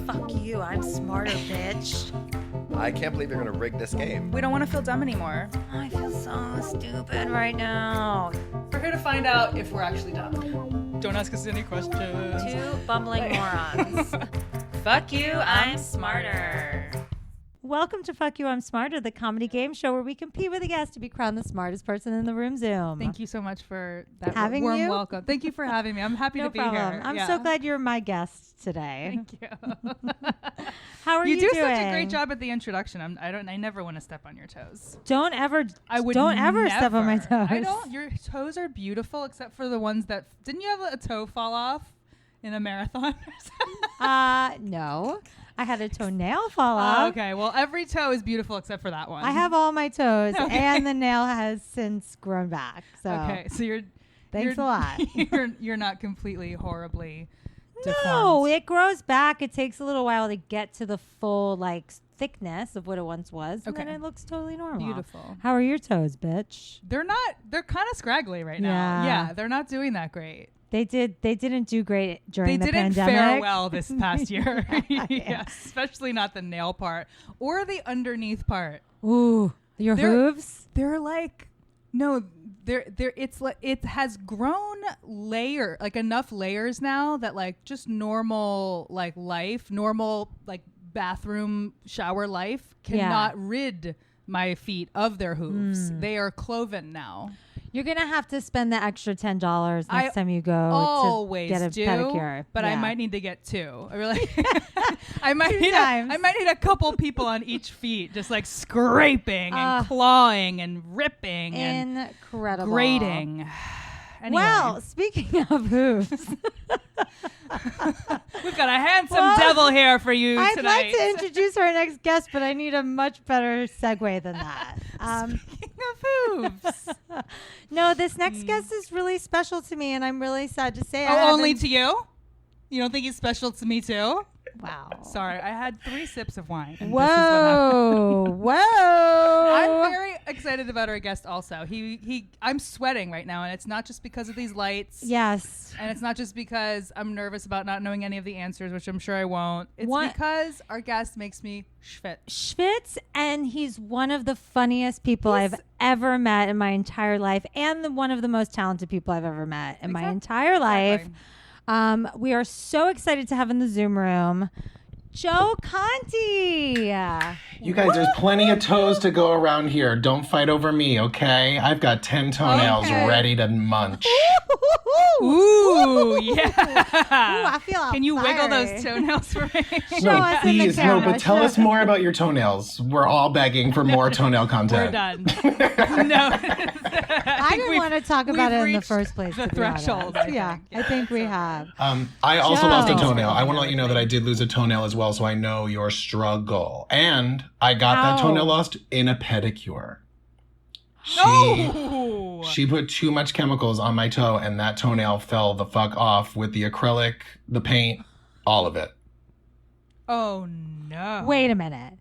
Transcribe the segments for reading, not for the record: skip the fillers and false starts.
Fuck you, I'm smarter, bitch. I can't believe you're gonna rig this game. We don't want to feel dumb anymore. I feel so stupid right now. We're here to find out if we're actually dumb. Don't ask us any questions. Two bumbling morons. Fuck you, I'm smarter. Welcome to Fuck You, I'm Smarter, the comedy game show where we compete with a guest to be crowned the smartest person in the room. Zoom. Thank you so much for that Having you? welcome. Thank you for having me. I'm happy No to be problem. here. I'm so glad you're my guest today. Thank you. How are you do doing? such a great job at the introduction. I never want to step on your toes. Don't ever step on my toes. I don't. Your toes are beautiful, except for the ones that didn't you have a toe fall off in a marathon? No. I had a toenail fall off. Okay, well, every toe is beautiful except for that one. I have all my toes, Okay. and the nail has since grown back. So Okay, so thanks a lot. You're not completely horribly No, deformed. it grows back. It takes a little while to get to the full thickness of what it once was, and then Okay. it looks totally normal. Beautiful. How are your toes, bitch? They're kind of scraggly right now. Yeah. Yeah, they're not doing that great. They didn't do great during the They didn't pandemic. fare well this past year. Yeah. Yes, especially not the nail part or the underneath part. Ooh, your hooves? They're like, no, it's like, it has grown enough layers now that just normal normal bathroom shower life cannot rid my feet of their hooves. They are cloven now. You're gonna have to spend the extra $10 next time you go Always to get a do, pedicure. but I Yeah. might need to get two. I really, I might Two need times. I might need a couple people on each feet, just scraping and clawing and ripping and Incredible. grating. Anyway. Well, speaking of hooves, We've got a handsome devil here for you I'd tonight. like to introduce our next guest, but I need a much better segue than that. Speaking of hooves. No, this next guest is really special to me, and I'm really sad to say. Only to you? You don't think he's special to me too? Wow. Sorry, I had 3 sips of wine. And Whoa. Whoa. I'm very excited about our guest also. I'm sweating right now, and it's not just because of these lights. Yes. And it's not just because I'm nervous about not knowing any of the answers, which I'm sure I won't. It's because our guest makes me schwitz, and he's one of the funniest people I've ever met in my entire life, and one of the most talented people I've ever met in my entire life. Exactly. We are so excited to have in the Zoom room Joe Conti. You guys, there's plenty of toes to go around here. Don't fight over me, okay? I've got 10 toenails ready to munch. Ooh, yeah. Ooh, I feel Can you wiggle fiery. those toenails for me? Show us in the Please, camera. but tell us more about your toenails. We're all begging for more toenail content. We're done. No. I didn't want to talk about it in the first place. The to be threshold. honest. I think we have. I also lost a Joe. toenail. I want to let you know that I did lose a toenail as well, so I know your struggle. And I got that toenail lost in a pedicure. She put too much chemicals on my toe, and that toenail fell the fuck off with the acrylic, the paint, all of it. Oh, no. Wait a minute.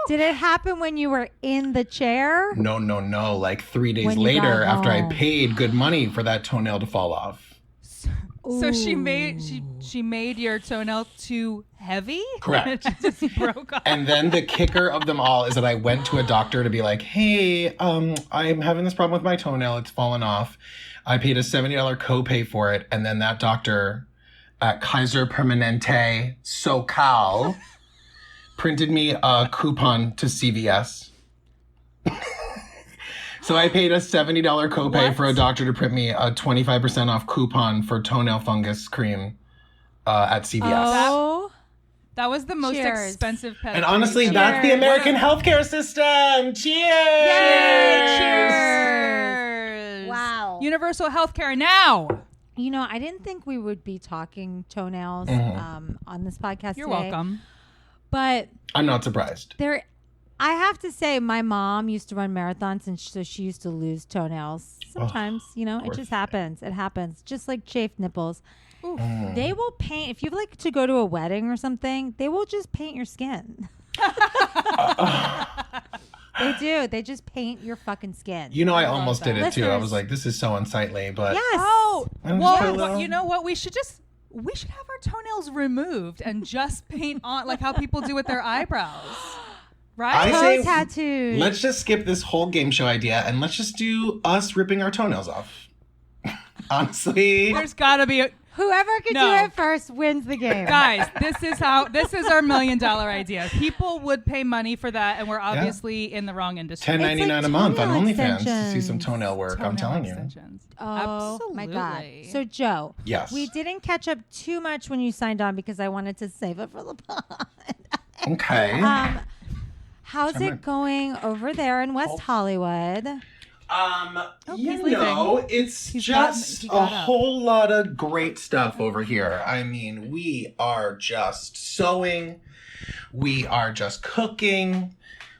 Did it happen when you were in the chair? No. 3 days When you later, got after I home. paid good money for that toenail to fall off. So she made your toenail too heavy? Correct. It just broke off. And then the kicker of them all is that I went to a doctor to be like, hey, I'm having this problem with my toenail. It's fallen off. I paid a $70 copay for it. And then that doctor at Kaiser Permanente SoCal printed me a coupon to CVS. So I paid a $70 copay for a doctor to print me a 25% off coupon for toenail fungus cream at CVS. Oh. That was the most Cheers. expensive pedicure. And honestly, that's the American healthcare system. Cheers! Yay! Cheers! Wow. Universal healthcare now. You know, I didn't think we would be talking toenails on this podcast You're today. welcome. But I'm not surprised. I have to say, my mom used to run marathons, and so she used to lose toenails. Sometimes, it just happens. It happens. Just like chafed nipples. They will paint, if you like to go to a wedding or something, they will just paint your skin. They do. They just paint your fucking skin. I almost did it too. I Listeners. was like, this is so unsightly, but Yes. Oh, I'm well, just a little- you know what? We should we should have our toenails removed and just paint on like how people do with their eyebrows. Right? I say, Toe tattoos. let's just skip this whole game show idea and let's just do us ripping our toenails off. Honestly. There's gotta be Whoever can No. do it first wins the game. guys, this is our $1 million idea. People would pay money for that, and we're obviously in the wrong industry. $10.99 a month on toenail OnlyFans to see some extensions. toenail work. I'm Toenail telling you. extensions. Oh my God. Absolutely. So Joe, Yes. we didn't catch up too much when you signed on because I wanted to save it for the pod. Okay. How's Sorry, it going over there in West Hollywood? he's leaving. It's He just a got up. whole lot of great stuff over here. I mean, we are just sewing. We are just cooking.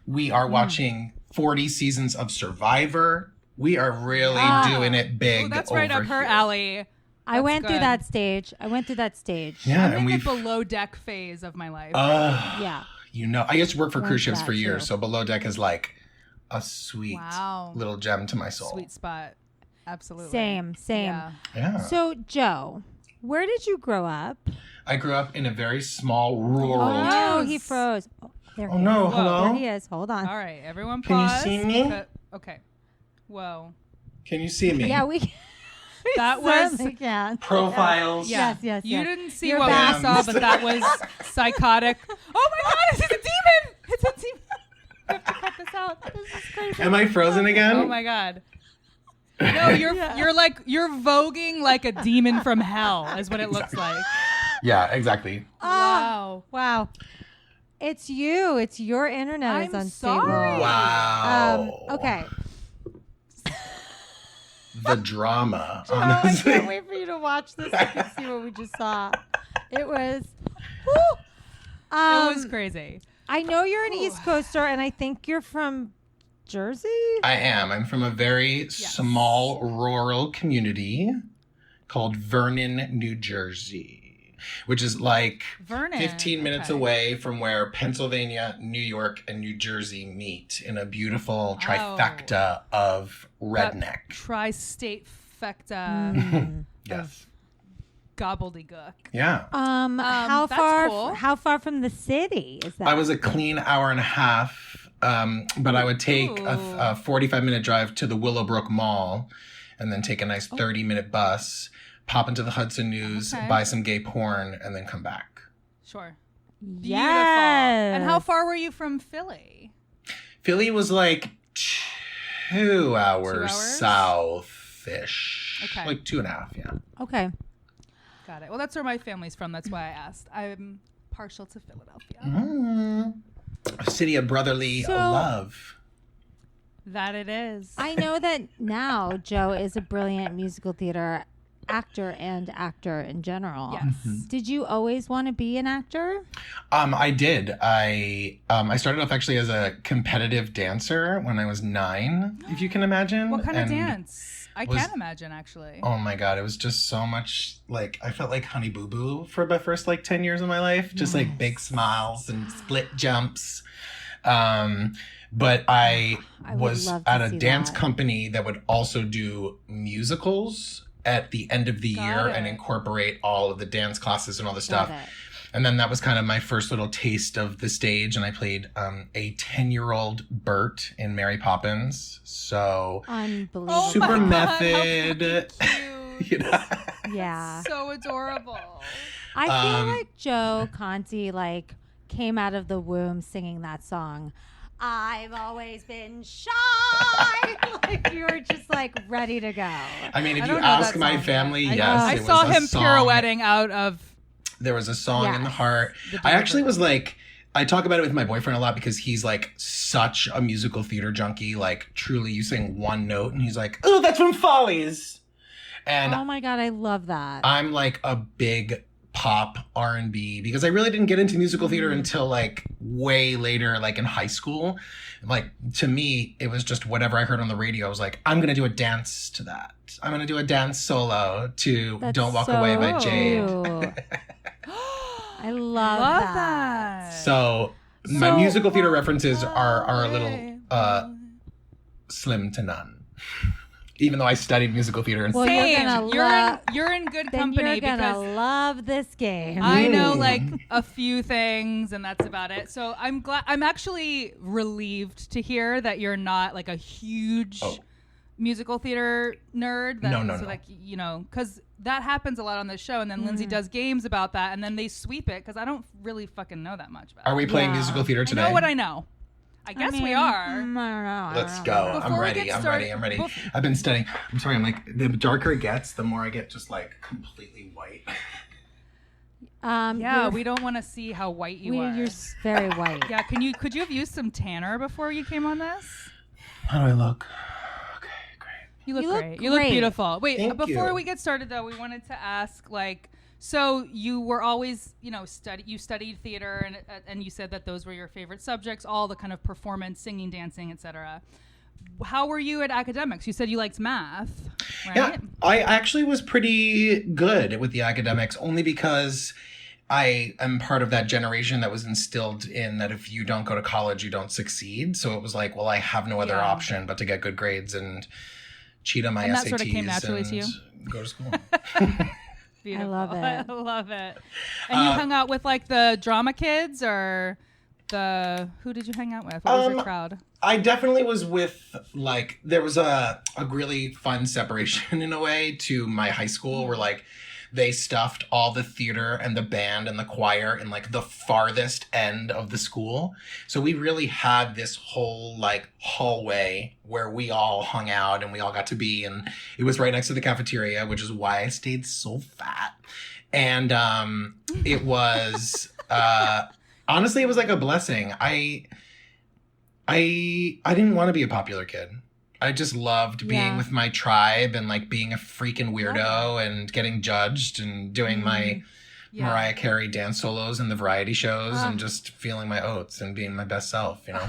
We are watching 40 seasons of Survivor. We are really doing it big. Oh, that's right over up her here. alley. I went through good. that stage. Yeah, I'm and in the we've. below deck phase of my life. Yeah. You know, I used to work for Went cruise ships that for years, too. so below deck is like a sweet Wow. little gem to my soul. Sweet spot. Absolutely. Same. Yeah. Yeah. So Joe, where did you grow up? I grew up in a very small rural. Oh no, Yes. he froze. Oh, there Oh he no, is. hello? There he is. Hold on. All right, everyone Can you pause. see me? Okay. Whoa. Can you see me? Yeah, we That was certainly can. Profiles. yeah. Yes. You yes. didn't see You're what back. we saw, but that was psychotic. Oh my God! It's a demon! It's a demon! We have to cut this out. This is crazy. Am I frozen again? Oh my God! No, you're voguing like a demon from hell, is what it looks like. Yeah, exactly. Wow. Wow. It's you. It's your internet is I'm unstable. sorry. Wow. Okay. The drama. Oh, I honestly. can't wait for you to watch this. You can see what we just saw. It was. Whew. It was crazy. I know you're an East Coaster, and I think you're from Jersey. I am. I'm from a very small rural community called Vernon, New Jersey, which is like Vernon. 15 minutes okay. away from where Pennsylvania, New York, and New Jersey meet in a beautiful trifecta of redneck. Tri-state fecta Yes. gobbledygook. Yeah. How that's far? cool. How far from the city is that? I was a clean hour and a half, but I would take a 45-minute drive to the Willowbrook Mall and then take a nice 30-minute bus, pop into the Hudson News, Okay. buy some gay porn, and then come back. Sure. Beautiful. Yes. And how far were you from Philly? Philly was like 2 hours, 2 hours? south-ish. Okay. Like 2.5, yeah. Okay. Got it. Well, that's where my family's from. That's why I asked. I'm partial to Philadelphia. A city of brotherly So- love. That it is. I know that now Joe is a brilliant musical theater actor and actor in general. Yes. Did you always want to be an actor? I did. I started off actually as a competitive dancer when I was 9, if you can imagine. What kind of And dance? I was- can't imagine, actually. Oh my God, it was just so much like I felt like Honey Boo Boo for the first like 10 years of my life. Just like big smiles and split jumps. But I I would was love to at a see dance that. company that would also do musicals at the end of the Got year it. and incorporate all of the dance classes and all the stuff. Got it. And then that was kind of my first little taste of the stage. And I played a 10-year-old Bert in Mary Poppins. So Unbelievable. Oh super my God, how method. freaking cute. You know? Yeah. So adorable. I feel Um, like Joe Conti like came out of the womb singing that song. I've always been shy. Like you were just like ready to go. I mean, if I you don't know ask that my song. family, I- yes, I it was saw a him song. pirouetting out of. There was a song in the Yes. heart. I actually was like, I talk about it with my boyfriend a lot because he's like such a musical theater junkie. Like, truly, you sing one note and he's like, oh, that's from Follies. And Oh my god, I love that. I'm like a big pop R&B because I really didn't get into musical theater until like way later, like in high school. Like to me, it was just whatever I heard on the radio. I was like, I'm gonna do a dance to that. I'm gonna do a dance solo to That's "Don't Walk so Away" by Jade. cute. I love, Love that. that. So my So- musical theater references are a little slim to none. even though I studied musical theater. And Well, You're in good company you're gonna because love this game. I know like a few things and that's about it. So I'm actually relieved to hear that you're not like a huge musical theater nerd. No. Like, you know, because that happens a lot on this show, and then Lindsey does games about that, and then they sweep it because I don't really fucking know that much about it. Are we playing musical theater today? I know what I know. I guess we are. I don't know. Let's go. I'm ready. I'm ready. I've been studying. I'm sorry. I'm like, the darker it gets, the more I get just like completely white. Yeah, we don't want to see how white you are. You're very white. Yeah, could you have used some tanner before you came on this? How do I look? Okay, great. You look great. You look beautiful. Wait, Thank before you. we get started though, we wanted to ask like, so you were always, you know, you studied theater and you said that those were your favorite subjects, all the kind of performance, singing, dancing, etc. How were you at academics? You said you liked math, right? Yeah, I actually was pretty good with the academics only because I am part of that generation that was instilled in that if you don't go to college, you don't succeed. So it was like, well, I have no other option but to get good grades and cheat on my SATs. That sort of came naturally to you? Go to school. Beautiful. I love it. I love it. And you hung out with like the drama kids or who did you hang out with? What was your crowd? I definitely was with like, there was a really fun separation in a way to my high school where like they stuffed all the theater and the band and the choir in like the farthest end of the school. So we really had this whole like hallway where we all hung out and we all got to be, and it was right next to the cafeteria, which is why I stayed so fat. And it was honestly, it was like a blessing. I didn't want to be a popular kid. I just loved being with my tribe and like being a freaking weirdo and getting judged and doing my Mariah Carey dance solos in the variety shows and just feeling my oats and being my best self, you know?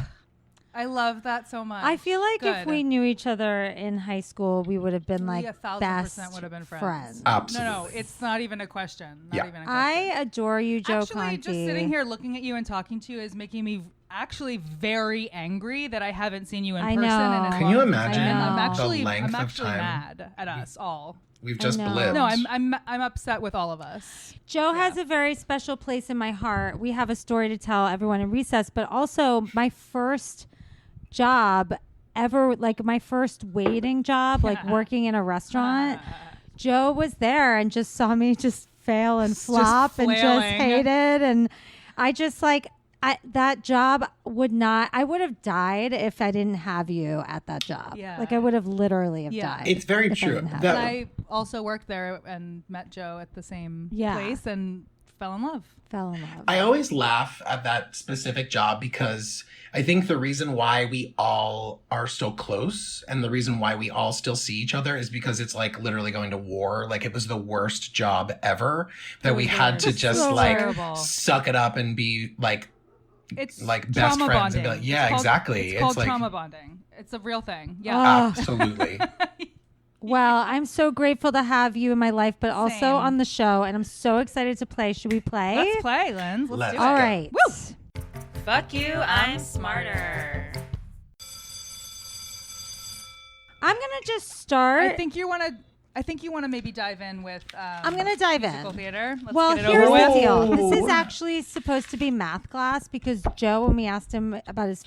I love that so much. I feel like if we knew each other in high school, we would have been like 1,000% would have been friends. Absolutely. No, it's not even a question. Not even a question. I adore you, Joe Actually, Conti. just sitting here looking at you and talking to you is making me actually very angry that I haven't seen you in person. know. And Can you imagine I'm the actually length of time? mad at us all. We've just know. lived. No, I'm upset with all of us. Joe has a very special place in my heart. We have a story to tell everyone in recess, but also my first job ever, like my first waiting job, like working in a restaurant. Joe was there and just saw me just fail and flop and just hated. And I just like, that job I would have died if I didn't have you at that job. Yeah. Like I would have literally have died. It's very if I true. didn't have That- And I also worked there and met Joe at the same place and fell in love. Fell in love. I always laugh at that specific job because I think the reason why we all are so close and the reason why we all still see each other is because it's like literally going to war. Like it was the worst job ever that we had to just So like terrible. suck it up and be like, It's like best trauma friends bonding. and be like, yeah, It's called- exactly. It's called like, trauma bonding. It's a real thing. Yeah. absolutely. Well, I'm so grateful to have you in my life, but also Same. on the show, and I'm so excited to play. Should we play? Let's play, Linz. Let's do it. All right. Woo! Fuck you, I'm smarter. I'm gonna just start. I think you want to maybe dive in with. I'm gonna dive musical in. theater. Let's Well, get it here's over the with. deal. This Whoa. is actually supposed to be math class because Joe, when we asked him about his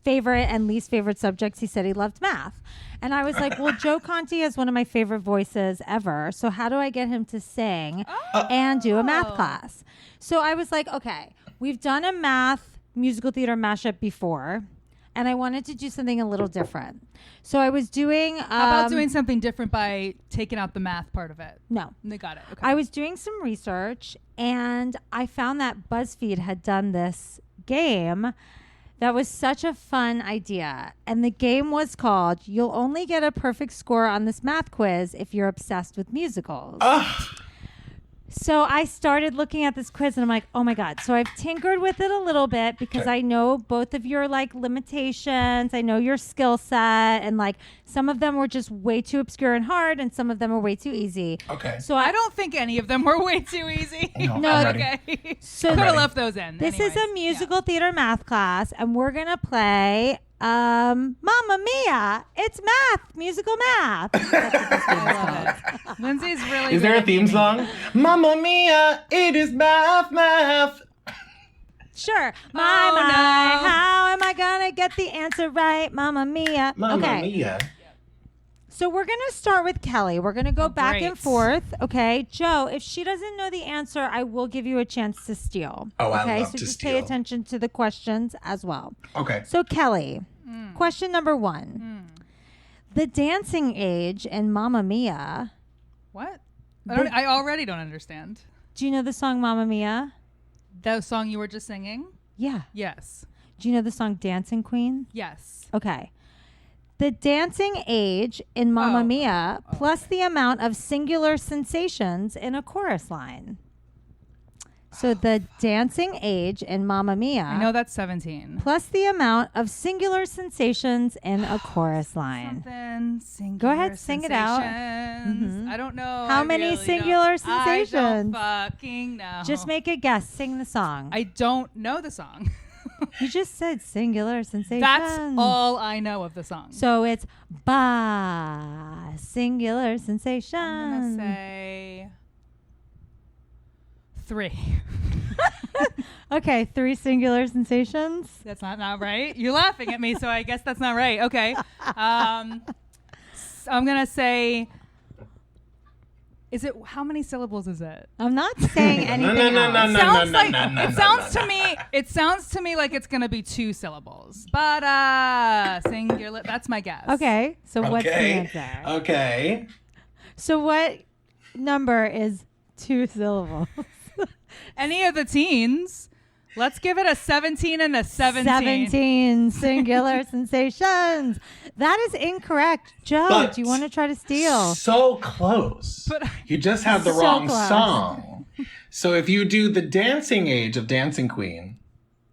favorite and least favorite subjects, he said he loved math. And I was like, well, Joe Conti has one of my favorite voices ever. So how do I get him to sing and do a math class? So I was like, okay, we've done a math musical theater mashup before, and I wanted to do something a little different. So I was doing... How about doing something different by taking out the math part of it? No. They got it. Okay. I was doing some research, and I found that BuzzFeed had done this game that was such a fun idea. And the game was called, You'll Only Get a Perfect Score on This Math Quiz If You're Obsessed with Musicals. So I started looking at this quiz and I'm like, oh my God. So I've tinkered with it a little bit because I know both of your like limitations. I know your skill set, and like some of them were just way too obscure and hard and some of them were way too easy. Okay. So I don't think any of them were way too easy. No, I'm ready. Okay. So Could have ready. left those in. this Anyways. is a musical theater math class, and we're going to play Mamma Mia, it's math, musical math. That's what this I one's love it. Lindsay's really. Is there good a at theme naming. song? Mamma Mia, it is math. Sure. no. How am I gonna get the answer right? Mamma Mia. Mamma Okay. Mia. So we're gonna start with Kelly. We're gonna go back and great. forth. Okay, Joe. If she doesn't know the answer, I will give you a chance to steal. Oh, I okay, love so to just pay steal. attention to the questions as well. Okay. So Kelly, question number 1. The dancing age in Mamma Mia. What? I already don't understand. Do you know the song Mamma Mia? That song you were just singing? Yeah. Yes. Do you know the song Dancing Queen? Yes. Okay. The dancing age in Mamma Oh. Mia plus the amount of singular sensations in a chorus line. So the dancing age in Mamma Mia I know that's 17. plus the amount of singular sensations in a chorus line. Something singular. Go ahead, sing it out. sensations. I don't know. How I many really singular don't. sensations? I don't fucking know. Just make a guess. Sing the song. I don't know the song. You just said singular sensations. That's all I know of the song. So it's ba singular sensation. I'm gonna say 3. Okay, 3 singular sensations. That's not right. You're laughing at me, so I guess that's not right. Okay. I'm gonna say. Is it how many syllables is it? I'm not saying anything no, else. no, no. Sounds like no, it sounds to me. It sounds to me like it's gonna be 2 syllables. But singular. That's my guess. Okay, so what's the Okay. answer? Okay. So what number is 2 syllables? Any of the teens. Let's give it a 17 and a 17. 17 singular sensations. That is incorrect. Joe, But do you want to try to steal? So close. But- You just had the So wrong close. song. So if you do the dancing age of Dancing Queen,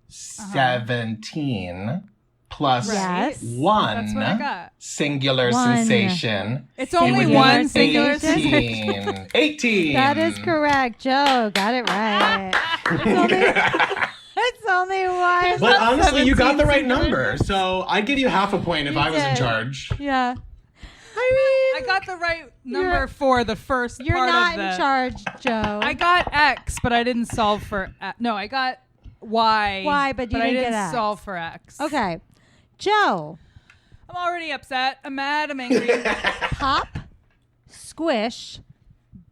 17 plus Yes. 1 That's what I got. singular One. sensation. It's only Singular one singular sensation. sensation. 18. That is correct. Joe, got it right. It's only one. But honestly, you got the right 17 number. So I'd give you half a point if You I was in did. charge. Yeah. I got the right number You're- for the first You're part not of the. in charge, Joe. I got X, but I didn't solve for. No, I got Y. Y, but you I didn't didn't get X. solve for X. Okay. Joe, I'm already upset. I'm mad. I'm angry. pop, squish,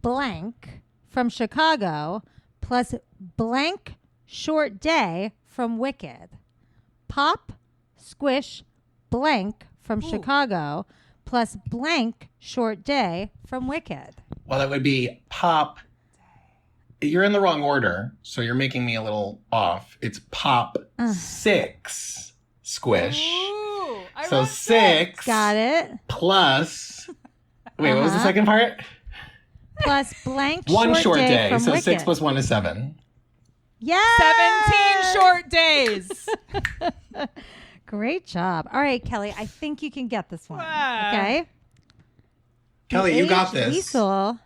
blank from Chicago plus blank short day from Wicked. Pop, squish, blank from Chicago plus blank short day from Wicked. Well, it would be pop. You're in the wrong order, so you're making me a little off. It's pop 6 squish. Ooh, I So wrote 6 Got it. plus. Wait, what was the second part? Plus blank One short day. from So Wicked. 6 plus 1 is 7. Yes! 17 short days. Great job. All right, Kelly, I think you can get this one. Wow. Okay? Kelly, you got The age this. Liesel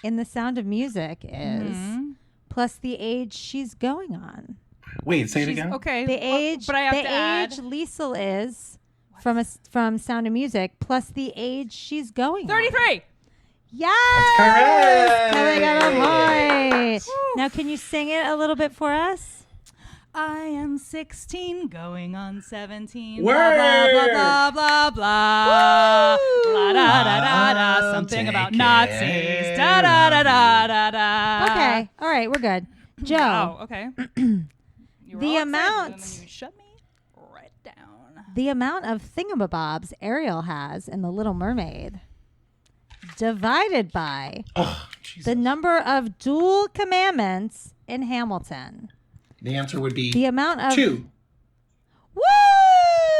in The Sound of Music is Mm-hmm. plus the age she's going on. Wait, say it She's- again. Okay. The age, but I have the to add. age Liesel is from Sound of Music plus the age she's going on. 33. Yes! correct. Kelly got a point. Now, can you sing it a little bit for us? I am 16, going on 17. Word. Blah, blah, blah, blah, blah. Woo. La, da, da, da, da. I'll Something about take Nazis. care Da, da, da, of da, da, da. Okay. All right, we're good. Joe, Oh, okay. You were The all excited, amount- and then you shut me right down. the amount of thingamabobs Ariel has in The Little Mermaid divided by Oh, Jesus. the number of dual commandments in Hamilton. The answer would be The amount of 2. Woo!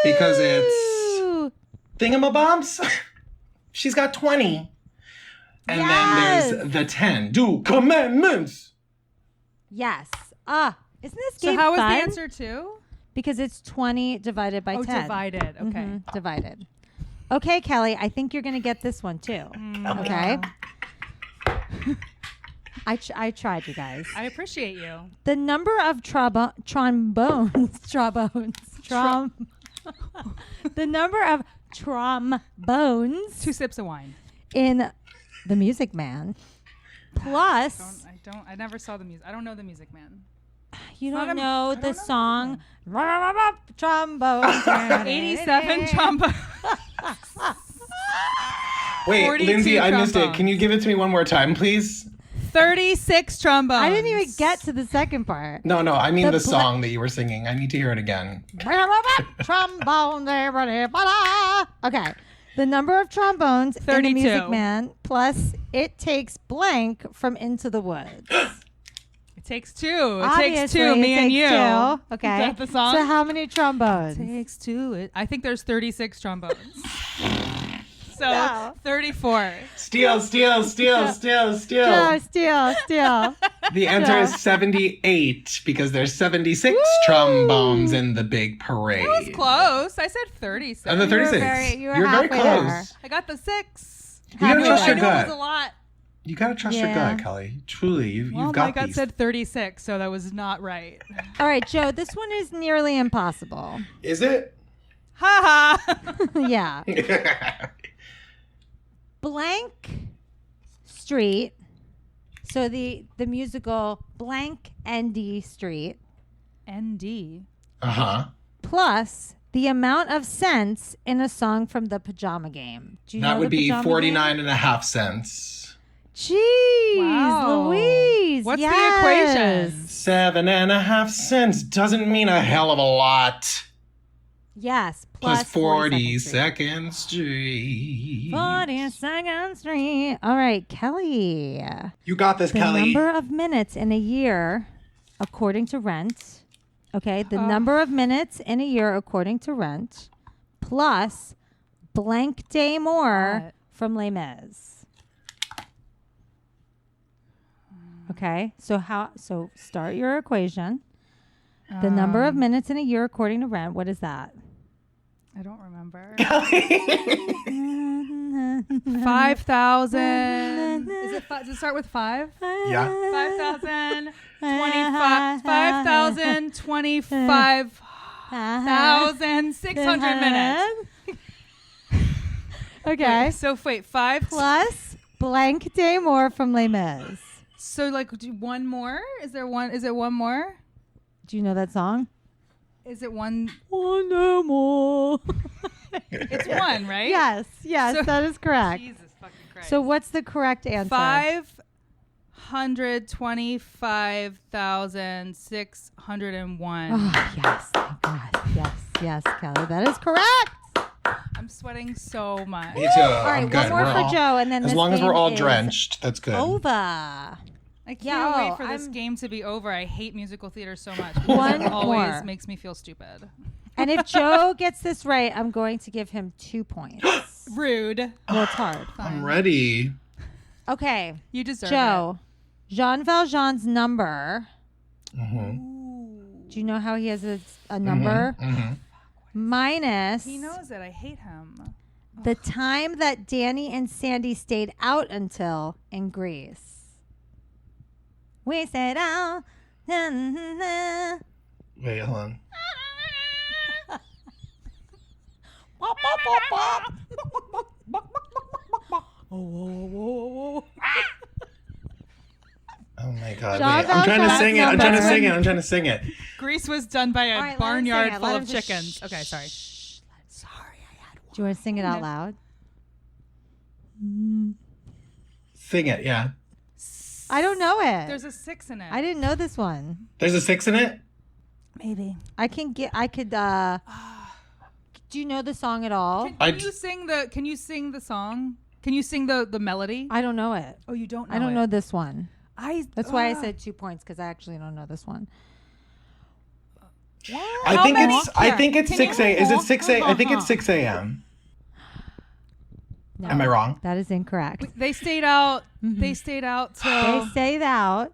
Because it's thingamabobs. She's got 20. And Yes. then there's the 10. Do commandments. Yes. Isn't this So game how was fun? the answer 2? Because it's 20 divided by 10. Divided. Okay. Mhm, divided. Okay, Kelly, I think you're going to get this one too. Okay. I tried, you guys. I appreciate you. The number of trombones. The number of trombones 2 sips of wine. in The Music Man plus I never saw the music. I don't know the Music Man. you not don't a- know I the don't know song trombones 87 trombones. Wait, 42 Lindsay, I missed it. trombones. Can you give it to me one more time, please? 36 trombones. I didn't even get to the second part. No, I mean The the song that you were singing. I need to hear it again. Trombone. Okay. The number of trombones in The 32. Music Man plus it takes blank from Into the Woods. It takes 2. It Obviously, takes 2. it Me and takes you. 2. Is Okay. that the song? So how many trombones? Takes 2. I think there's 36 trombones. So No. steal. 34. Steal. The answer is 78 because there's 76 trombones in the big parade. That was close. I said 36. And the 36. You were You're very halfway close. there. I got the 6. You gotta trust I your knew gut. it was a lot. You gotta trust your Yeah. gut, Kelly. Truly, you've Well, my got gut these. said 36, so that was not right. All right, Joe, this one is nearly impossible. Is it? Ha ha. Yeah. Blank Street. So the musical Blank ND Street ND. Uh-huh. plus the amount of cents in a song from the Pajama Game. Do you know That the would be Pajama 49 Game? and a half cents. Jeez, Wow. Louise. What's the yes. equation? 7.5 cents doesn't mean a hell of a lot. Yes. Plus 42nd 42nd Street. 42nd Street. All right, Kelly. You got this, The Kelly. number of minutes in a year, according to Rent. Okay, the number of minutes in a year, according to Rent, plus blank day more What? from Les Mis. Okay, so start your equation. The number of minutes in a year, according to Rent. What is that? I don't remember. 5,000. 5,000. Is it? Does it start with 5? Yeah. 5,000. 25. 5,025,600 minutes. Okay. So wait, 5 Plus blank day more from Les Mis. So like one more? Is there one? Is it one more? Do you know that song? Is it one? One day more. It's one, right? Yes, So- that is correct. Jesus fucking Christ. So what's the correct answer? 525,601. Oh, yes, thank God. Yes, Kelly. That is correct. I'm sweating so much. Me too. All right, I'm good. one more We're for all- Joe, and then As this long as we're game all is drenched, that's good. over. I can't Yeah, wait for this I'm- game to be over. I hate musical theater so much. One It always more. makes me feel stupid. And if Joe gets this right, I'm going to give him 2 points. Rude. Well, it's hard. I'm ready. Okay, You deserve Joe. Jean Valjean's number. Mm-hmm. Do you know how he has a number? Mm-hmm. Minus it. He knows it. I hate him. the time that Danny and Sandy stayed out until in Greece. We stayed out. Wait, hold on. Oh my God. Jean Wait, I'm trying to Valjean's sing it. I'm trying to number. sing it. I'm trying to sing it. Grease was done by a All right, let him barnyard sing it. full Let of him just chickens. Okay, sorry. Do you want to sing it out loud? Sing it, yeah. I don't know it. There's a 6 in it. I didn't know this one. There's a 6 in it? Maybe. I could do you know the song at all? Can you sing the song? Can you sing the melody? I don't know it. Oh, you don't know I don't it. know this one. That's why I Ah. said 2 points, because I actually don't know this one. I think it's Can 6 you- a. Is it 6 a? I think it's 6 a.m. No, Am I wrong? That is incorrect. They stayed out. They stayed out till. They stayed out.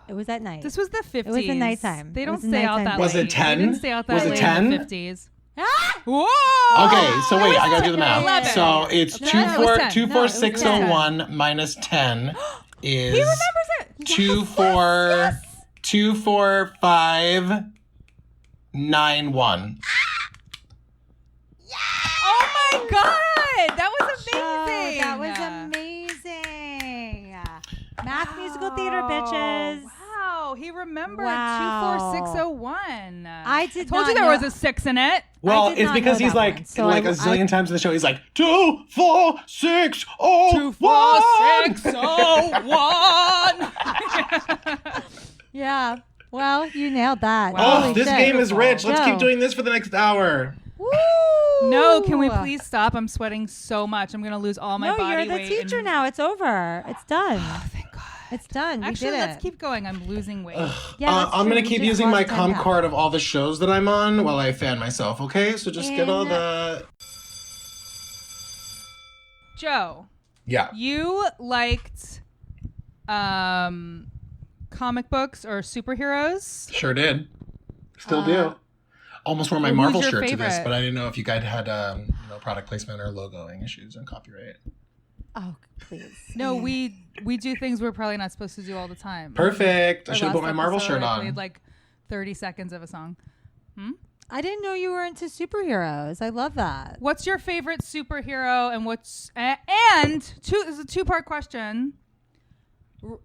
It was at night. This was the 50s. It was the nighttime. They It don't was the stay out nighttime that thing. Was late. it 10? They didn't stay out that Was it late 10? in the 50s. Ah! Whoa! Okay, so wait, I gotta do the math. 11. So it's No, it was 10. 24601 minus 10 is He remembers it. 24591. God, that was Joe, amazing. that was amazing. Math musical theater, bitches. Wow, he remembered Wow. 24601. I did told not you there know- was a 6 in it. Well, did it's not because know he's that like, one, so like I- a zillion times in the show, he's like, 2, 4, 6, 0, 24601. Yeah. Well, you nailed that. Wow. Holy Oh, this shit. game is rich. Let's Joe. keep doing this for the next hour. Woo! No, can we please stop? I'm sweating so much. I'm going to lose all my No, body you're the weight. teacher and- now. It's over. It's done. Oh, thank God. It's done. Actually, we did let's it. keep going. I'm losing weight. Yeah, that's I'm true. going We to keep just using my lost 10 com pounds. card of all the shows that I'm on while I fan myself, okay? So just get all And- the... Joe, Yeah. you liked comic books or superheroes? Sure did. Still do. Almost wore my who's Marvel your shirt to this, favorite? but I didn't know if you guys had product placement or logoing issues and copyright. Oh, please. No, we do things we're probably not supposed to do all the time. Perfect. I Our should have put last my Marvel episode, shirt I on. played like 30 seconds of a song. I didn't know you were into superheroes. I love that. What's your favorite superhero and what's this is a two-part question.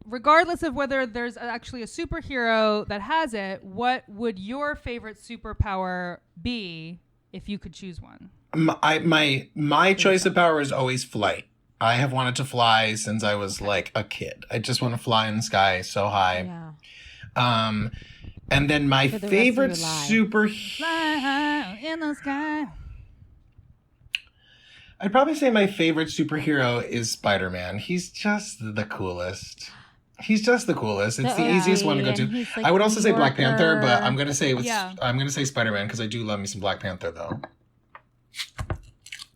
Regardless of whether there's actually a superhero that has it, what would your favorite superpower be if you could choose one? My choice of power is always flight. I have wanted to fly since I was like a kid. I just want to fly in the sky so high. Yeah. And then my For the rest of favorite your life. Fly high in the sky. I'd probably say my favorite superhero is Spider-Man. He's just the coolest. He's just the coolest. It's the easiest one to go to. And he's, like, I would also say New Black Panther, but Yorker. I'm gonna say Yeah. Spider-Man because I do love me some Black Panther though.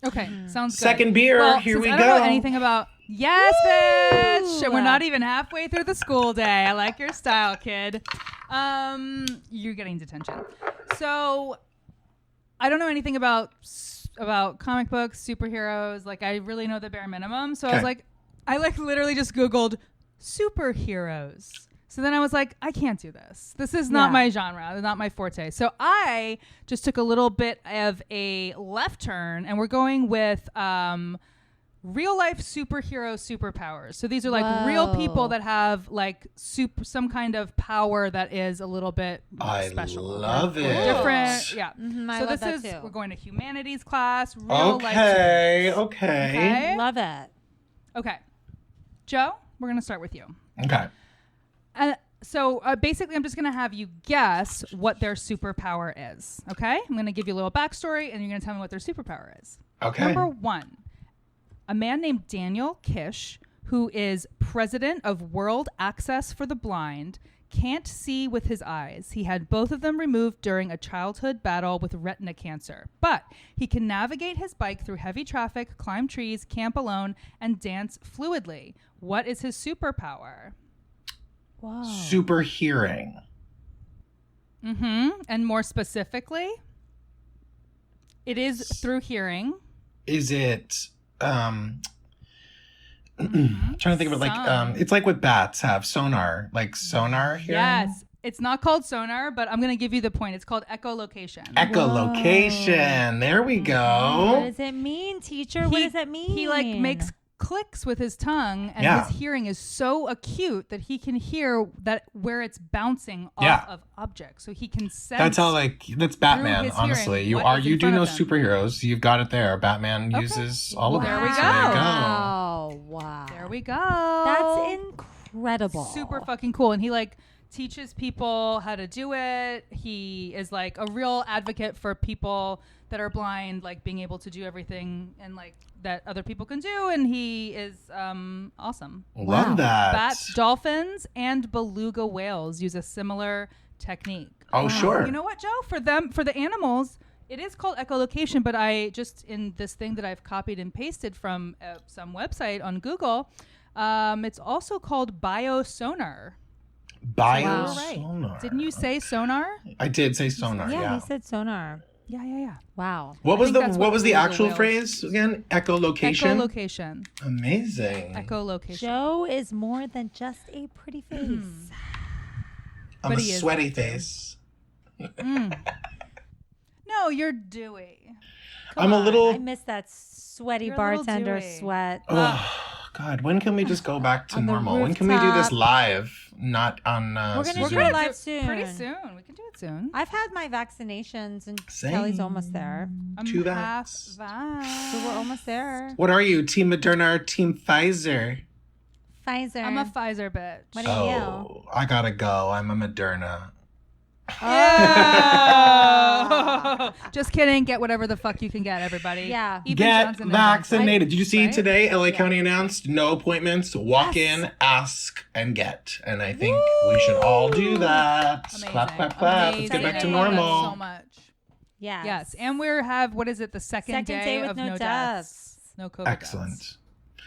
Okay, sounds good. Second beer, Well, here since we I go. don't know anything about yes, bitch. Woo! We're not even halfway through the school day. I like your style, kid. You're getting detention. So, I don't know anything about comic books, superheroes. Like, I really know the bare minimum. So I was Okay. like, I literally just Googled superheroes. So then I was like, I can't do this. This is not Yeah. my genre, not my forte. So I just took a little bit of a left turn, and we're going with real life superhero superpowers. So these are like real people Whoa. that have like some kind of power that is a little bit I special. love or it. different. Yeah. I so love this that is too. we're going to humanities class. Real life Okay, superheroes. okay. Okay. Love it. Okay. Joe, we're gonna start with you. Okay. So basically, I'm just going to have you guess what their superpower is. Okay? I'm going to give you a little backstory, and you're going to tell me what their superpower is. Okay. Number one, a man named Daniel Kish, who is president of World Access for the Blind, can't see with his eyes. He had both of them removed during a childhood battle with retina cancer. But he can navigate his bike through heavy traffic, climb trees, camp alone, and dance fluidly. What is his superpower? Whoa. Super hearing. Mm-hmm. And more specifically, it is through hearing. Is it trying to think of it like Some. it's like what bats have sonar, like sonar hearing. Yes. It's not called sonar, but I'm going to give you the point. It's called echolocation. Echolocation. There we What go. does it mean, teacher? What does that mean? He like makes clicks with his tongue, and Yeah. his hearing is so acute that he can hear that where it's bouncing off Yeah. of objects. So he can sense. That's how that's Batman, his honestly. hearing, You what is in do front know of them. superheroes. You've got it there. Batman Okay. uses all of There them. we So go. there you go. Wow. Wow. There we go. That's incredible. Super fucking cool. And he like teaches people how to do it. He is like a real advocate for people that are blind, like being able to do everything and like that other people can do. And he is awesome. Love Wow. that. Bats, dolphins, and beluga whales use a similar technique. Oh, sure. You know what, Joe? For the animals, it is called echolocation, but I just in this thing that I've copied and pasted from some website on Google, it's also called biosonar. Biosonar. Didn't you say sonar? I did say sonar. Yeah, Yeah. he said sonar. Yeah. Wow. What was think that's what what was the beluga actual whales- phrase again? Echolocation. Echolocation. Amazing. Echolocation. Joe is more than just a pretty face. I'm But a he is sweaty that too. face. No, No, you're dewy. I'm a little. I miss that sweaty You're a little bartender dewy. sweat. Oh, God. When can we just go back to On the normal? When can we do this rooftop. live? Not on. We're gonna Susan? do it live soon. Pretty soon. We can do it soon. I've had my vaccinations, and Same. Kelly's almost there. I'm Two half vax. vax. So we're almost there. What are you? Team Moderna or Team Pfizer? Pfizer. I'm a Pfizer bitch. What are you? Oh, I gotta go. I'm a Moderna. Oh. Just kidding. Get whatever the fuck you can get, everybody. Yeah. Even Get Johnson & Johnson. vaccinated. Did you see Right? today? LA County announced no appointments. Walk in, ask, and get. And I think we should all do that. Amazing. Clap, clap, clap. Let's get back to Amazing. normal. So much. Yes. Yes, and we have what is it? The second day with of no no deaths. no COVID. Excellent. deaths.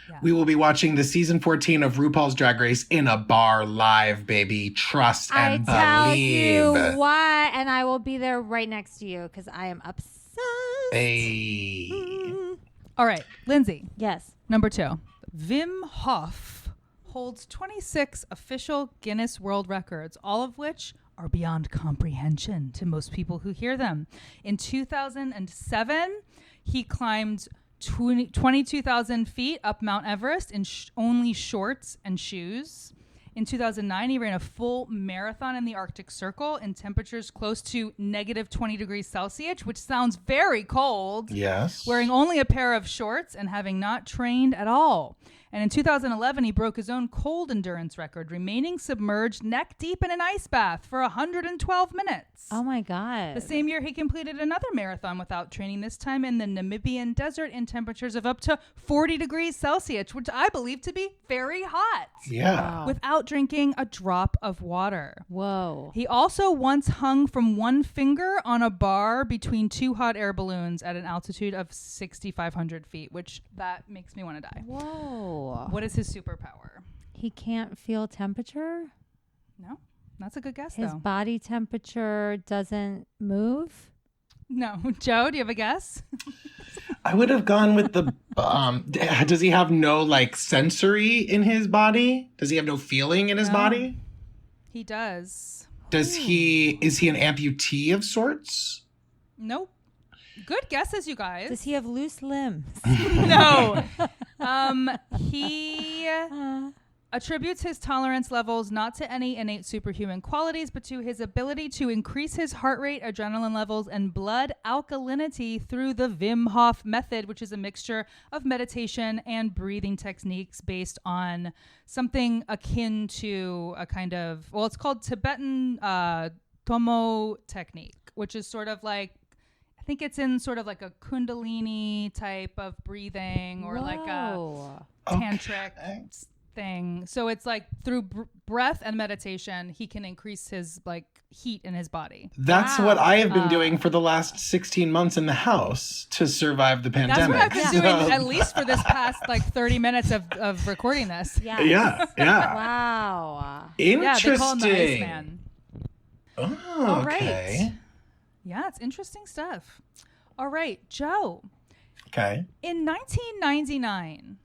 Yeah. We will be watching the season 14 of RuPaul's Drag Race in a bar live, baby. Trust I and tell believe. you what, and I will be there right next to you because I am obsessed. Hey. All right, Lindsay. Yes. Number 2, Wim Hof holds 26 official Guinness World Records, all of which are beyond comprehension to most people who hear them. In 2007, he climbed 22,000 feet up Mount Everest in only shorts and shoes. In 2009, he ran a full marathon in the Arctic Circle in temperatures close to negative 20 degrees Celsius, which sounds very cold. Yes. Wearing only a pair of shorts and having not trained at all. And in 2011, he broke his own cold endurance record, remaining submerged neck deep in an ice bath for 112 minutes. Oh my God. The same year, he completed another marathon without training, this time in the Namibian desert in temperatures of up to 40 degrees Celsius, which I believe to be very hot, Yeah. Wow. without drinking a drop of water. Whoa. He also once hung from one finger on a bar between 2 hot air balloons at an altitude of 6,500 feet, which that makes me want to die. Whoa. What is his superpower? He can't feel temperature? No, that's a good guess, His though. body temperature doesn't move? No. Joe, do you have a guess? I would have gone with the. Does he have no like sensory in his body? Does he have no feeling in his No. body? He does. Is he an amputee of sorts? Nope. Good guesses, you guys. Does he have loose limbs? No. He attributes his tolerance levels not to any innate superhuman qualities, but to his ability to increase his heart rate, adrenaline levels, and blood alkalinity through the Wim Hof method, which is a mixture of meditation and breathing techniques based on something akin to a kind of, well, it's called Tibetan Tomo technique, which is sort of like, I think it's in sort of like a Kundalini type of breathing or like a Whoa. tantric Okay. thing. So it's like through breath and meditation, he can increase his like heat in his body. That's Wow. what I have been doing for the last 16 months in the house to survive the That's pandemic. what I've been doing So- at least for this past like 30 minutes of recording this. Yeah. Yeah, yeah. Wow. Yeah, Interesting. they call him the Iceman. Oh, All okay. right. Yeah, it's interesting stuff. All right, Joe. Okay. In 1999,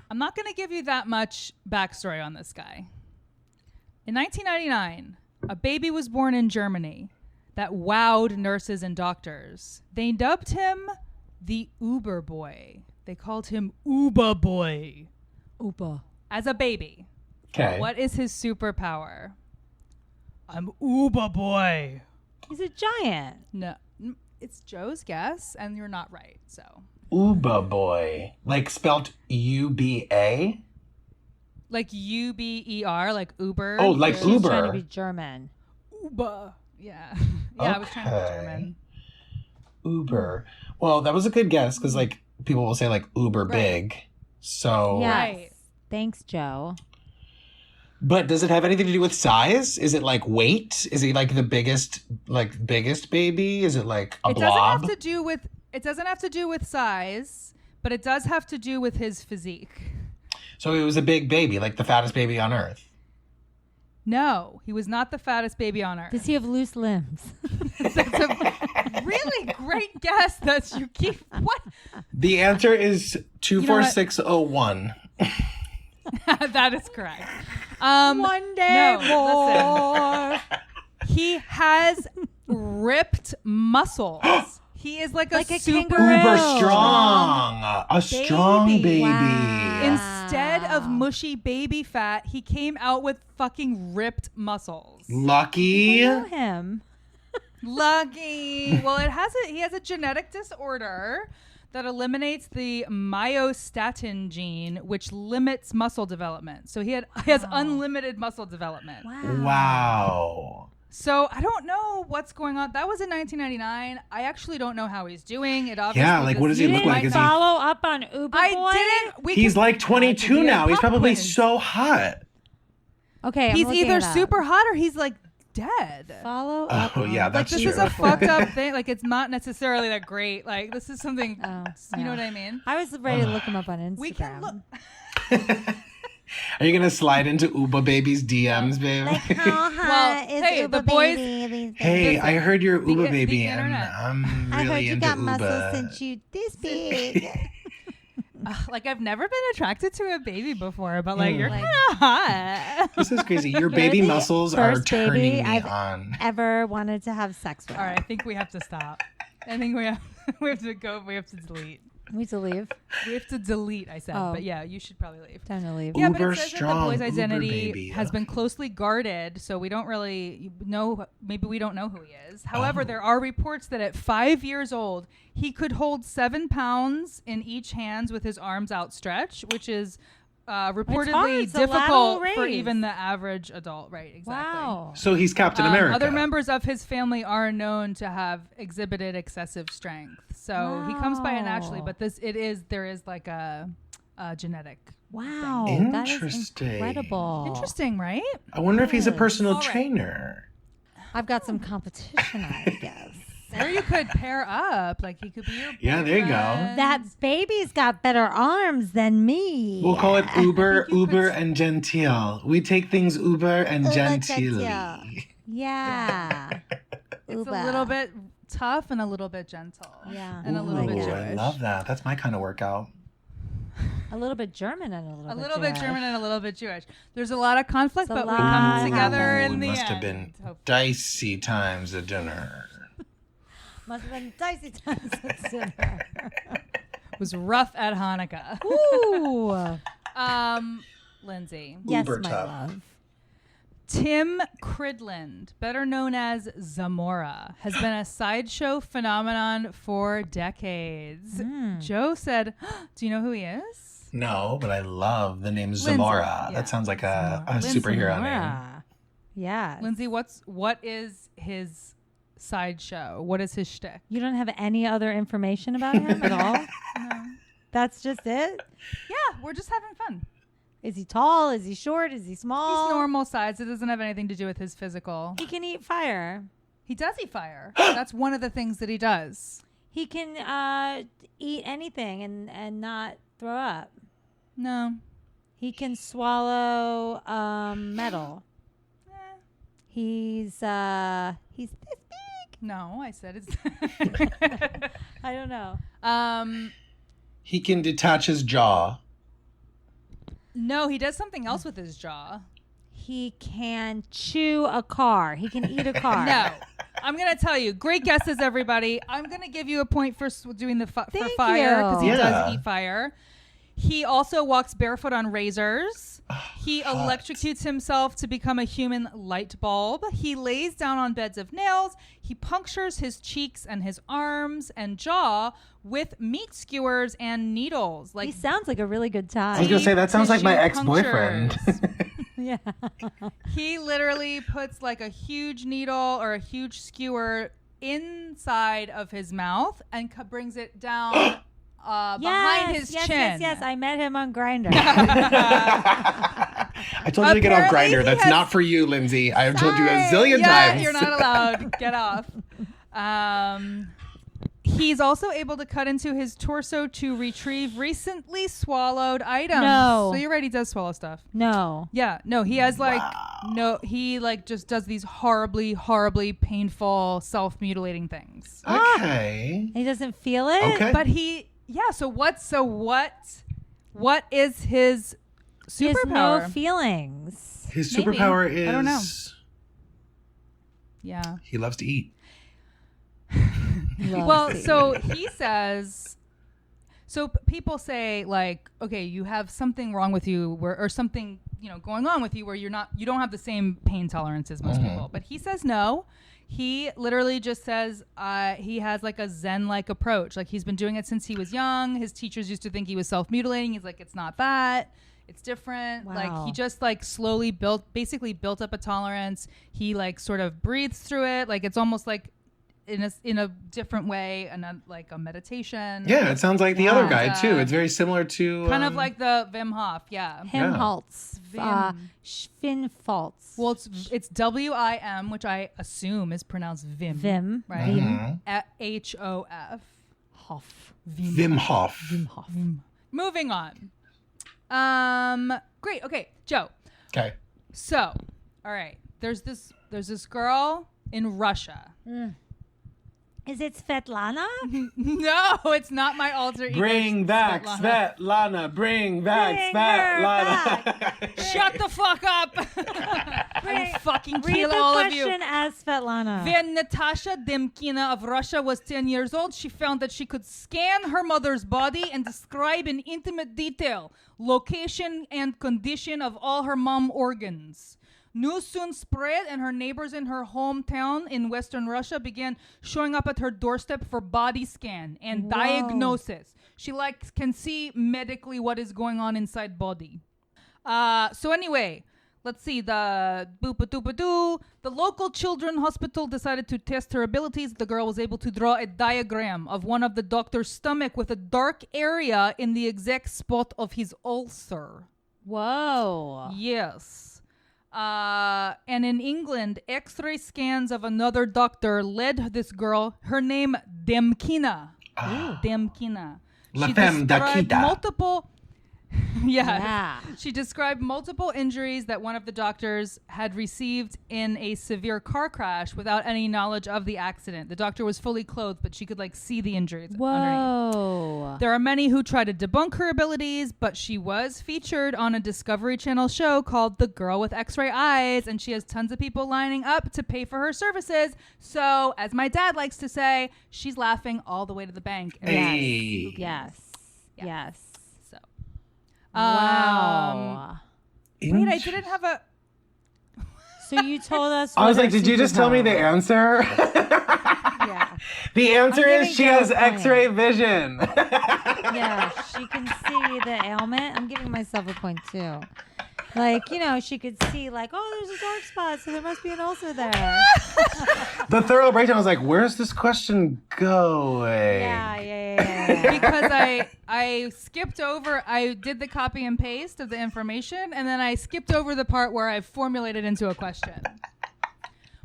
I'm not going to give you that much backstory on this guy. In 1999, a baby was born in Germany that wowed nurses and doctors. They dubbed him the Uber Boy. They called him Uber Boy Oopa. as a baby. Okay. What is his superpower? I'm Uber Boy. He's a giant. No, it's Joe's guess, and you're not right. So Uba boy. Like spelt UBA? like UBER, like Uber. Oh, like She's Uber. trying to be German. Uber. Yeah. Yeah, I was trying to be Okay. German. Uber. Well, that was a good guess because like people will say like Uber Right. big. So Yes. Right. Thanks, Joe. But does it have anything to do with size? Is it like weight? Is he like the biggest baby? Is it like a It blob? doesn't have to do with size, but it does have to do with his physique. So it was a big baby, like the fattest baby on earth. No, he was not the fattest baby on earth. Does he have loose limbs? That's a really great guess that you keep. What? The answer is know what? 24601. That is correct. One day, no, listen. He has ripped muscles. He is like a super kangaroo. Uber strong. A strong baby. Wow. Instead of mushy baby fat, he came out with fucking ripped muscles. Lucky. I know him. Lucky. Well, he has a genetic disorder that eliminates the myostatin gene, which limits muscle development. So he has unlimited muscle development. Wow. So I don't know what's going on. That was in 1999. I actually don't know how he's doing. It obviously What does he look like? Is he... Follow up on Uber Boy? He's like 22 now. He's probably so hot. Okay, he's either super hot or he's like dead. Follow up. Oh yeah, that's this true. is a fucked up thing. Like it's not necessarily that great. Like this is something. You know what I mean? I was ready to look him up on Instagram. We can look. Are you gonna slide into Uba Baby's DMs, babe? Like how hot is hey, Uber the boys- Baby? Hey, I heard you're Uba Baby, and internet. I'm I heard really you into got muscles Uba. since you this big. Like I've never been attracted to a baby before, but like you're Like- kind of hot. This is crazy. Your You're baby the muscles are first turning baby me I've on. Ever wanted to have sex with? All right, I think we have to stop. I think we have to go. We have to delete. We need to leave. We have to delete. I said, Oh. but yeah, you should probably leave. Time to leave. Yeah, but Uber it says strong, that the boy's Uber identity baby. has been closely guarded, so we don't really know. Maybe we don't know who he is. However, there are reports that at 5 years old, he could hold 7 pounds in each hands with his arms outstretched, which is reportedly It's a difficult lateral for raise. even the average adult. Right? Exactly. Wow. So he's Captain America. Other members of his family are known to have exhibited excessive strength, so he comes by it naturally. But there is like a genetic. Wow. Interesting. That is incredible. Interesting, right? I wonder if he's a personal All right. trainer. I've got some competition, I guess. Or you could pair up, like he could be your Yeah, there you go. boyfriend. That baby's got better arms than me. We'll call it Uber, you Uber, could- and Gentile. We take things Uber and Uber genteelly. Gentile. Yeah. It's a little bit tough and a little bit gentle. Yeah. And a little bit Ooh, Jewish. I love that. That's my kind of workout. A little bit German and A little bit German and a little bit Jewish. There's a lot of conflict, It's a but we lot come together happening. in the must end. have been Hopefully. dicey times at dinner. Must have been dicey times at dinner. It was rough at Hanukkah. Ooh. Lindsay. Yes, Uber my tough. love. Tim Cridland, better known as Zamora, has been a sideshow phenomenon for decades. Joe said, do you know who he is? No, but I love the name Lindsey, Zamora. yeah. That sounds like a Lindsey superhero name. Zamora. Yeah. Lindsay, what is his sideshow? What is his shtick? You don't have any other information about him at all? No. That's just it? Yeah, we're just having fun. Is he tall? Is he short? Is he small? He's normal size. It doesn't have anything to do with his physical. He can eat fire. He does eat fire. That's one of the things that he does. He can eat anything and not throw up. No. He can swallow metal. He's this big. No, I said it's. I don't know. He can detach his jaw. No, he does something else with his jaw. He can chew a car. He can eat a car. No. I'm going to tell you. Great guesses, everybody. I'm going to give you a point for doing the for Thank fire because he you. does Yeah. eat fire. He also walks barefoot on razors. He electrocutes himself to become a human light bulb. He lays down on beds of nails. He punctures his cheeks and his arms and jaw with meat skewers and needles. He sounds like a really good time. I was going to say, that sounds like my tissue ex-boyfriend. punctures. Yeah. He literally puts like a huge needle or a huge skewer inside of his mouth and brings it down behind his chin. Yes. I met him on Grindr. I told you to get off Apparently Grindr. he That's has- not for you, Lindsay. I have told you a zillion Yeah, times. you're not allowed. Get off. He's also able to cut into his torso to retrieve recently swallowed items. No. So you're right, he does swallow stuff. No. Yeah, no, he has he like just does these horribly, horribly painful self-mutilating things. Okay. He doesn't feel it? Okay. But what is his He has superpower? no feelings. His Maybe. superpower is... I don't know. Yeah. He loves to eat. Well, so he says, so people say like, okay, you have something wrong with you or something, going on with you where you don't have the same pain tolerance as most people. But he says no. He literally just says he has like a Zen-like approach. Like he's been doing it since he was young. His teachers used to think he was self-mutilating. He's like, it's not that. It's different. Wow. Like he just like slowly built up a tolerance. He like sort of breathes through it. Like it's almost like in a different way, and like a meditation. Yeah, it sounds like the other guy too. It's very similar to kind of like the Wim Hof. Yeah. Helmholtz. Finn Faltz. Well, it's WIM, which I assume is pronounced Vim. Right. Mhm. HOF. Hof. Wim Hof. Wim Hof. Moving on. Great. Okay, Joe. Okay. So, all right. There's this girl in Russia. Is it Svetlana? No, it's not my alter ego. Bring back Svetlana. Bring back Svetlana. Shut the fuck up. I fucking kill all of you. Read the question as Svetlana. When Natasha Demkina of Russia was 10 years old, she found that she could scan her mother's body and describe in intimate detail location and condition of all her mom organs. News soon spread, and her neighbors in her hometown in Western Russia began showing up at her doorstep for body scan and diagnosis. She can see medically what is going on inside body. So anyway, let's see. The local children's hospital decided to test her abilities. The girl was able to draw a diagram of one of the doctor's stomach with a dark area in the exact spot of his ulcer. Whoa. Yes. And in England, X-ray scans of another doctor led this girl, her name Demkina. Demkina. La femme d'Akita. Multiple... Yeah. She described multiple injuries that one of the doctors had received in a severe car crash without any knowledge of the accident. The doctor was fully clothed, but she could see the injuries underneath. There are many who try to debunk her abilities, but she was featured on a Discovery Channel show called The Girl with X-Ray Eyes, and she has tons of people lining up to pay for her services. So, as my dad likes to say, she's laughing all the way to the bank. Hey. Yes. Wow. Wait, I didn't have a... So you told us... I was like, did you just tell me the answer? Yeah. The answer is she has X-ray vision. Yeah, she can see the ailment. I'm giving myself a point too. She could see there's a dark spot, so there must be an ulcer there. The thorough breakdown was like, where's this question going? Yeah. Because I skipped over, I did the copy and paste of the information, and then I skipped over the part where I formulated into a question.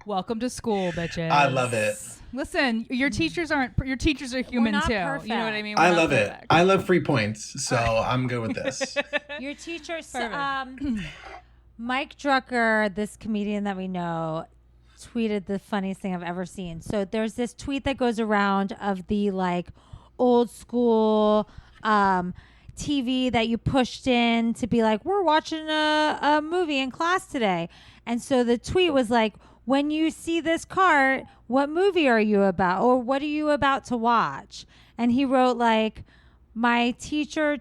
Welcome to school, bitches. I love it. Listen, your teachers are human too. Perfect. You know what I mean? I love it. I love free points, so I'm good with this. Your teachers, Mike Drucker, this comedian that we know, tweeted the funniest thing I've ever seen. So there's this tweet that goes around of the old school TV that you pushed in to be like, we're watching a movie in class today. And so the tweet was like, when you see this cart, what movie are you about? Or what are you about to watch? And he wrote my teacher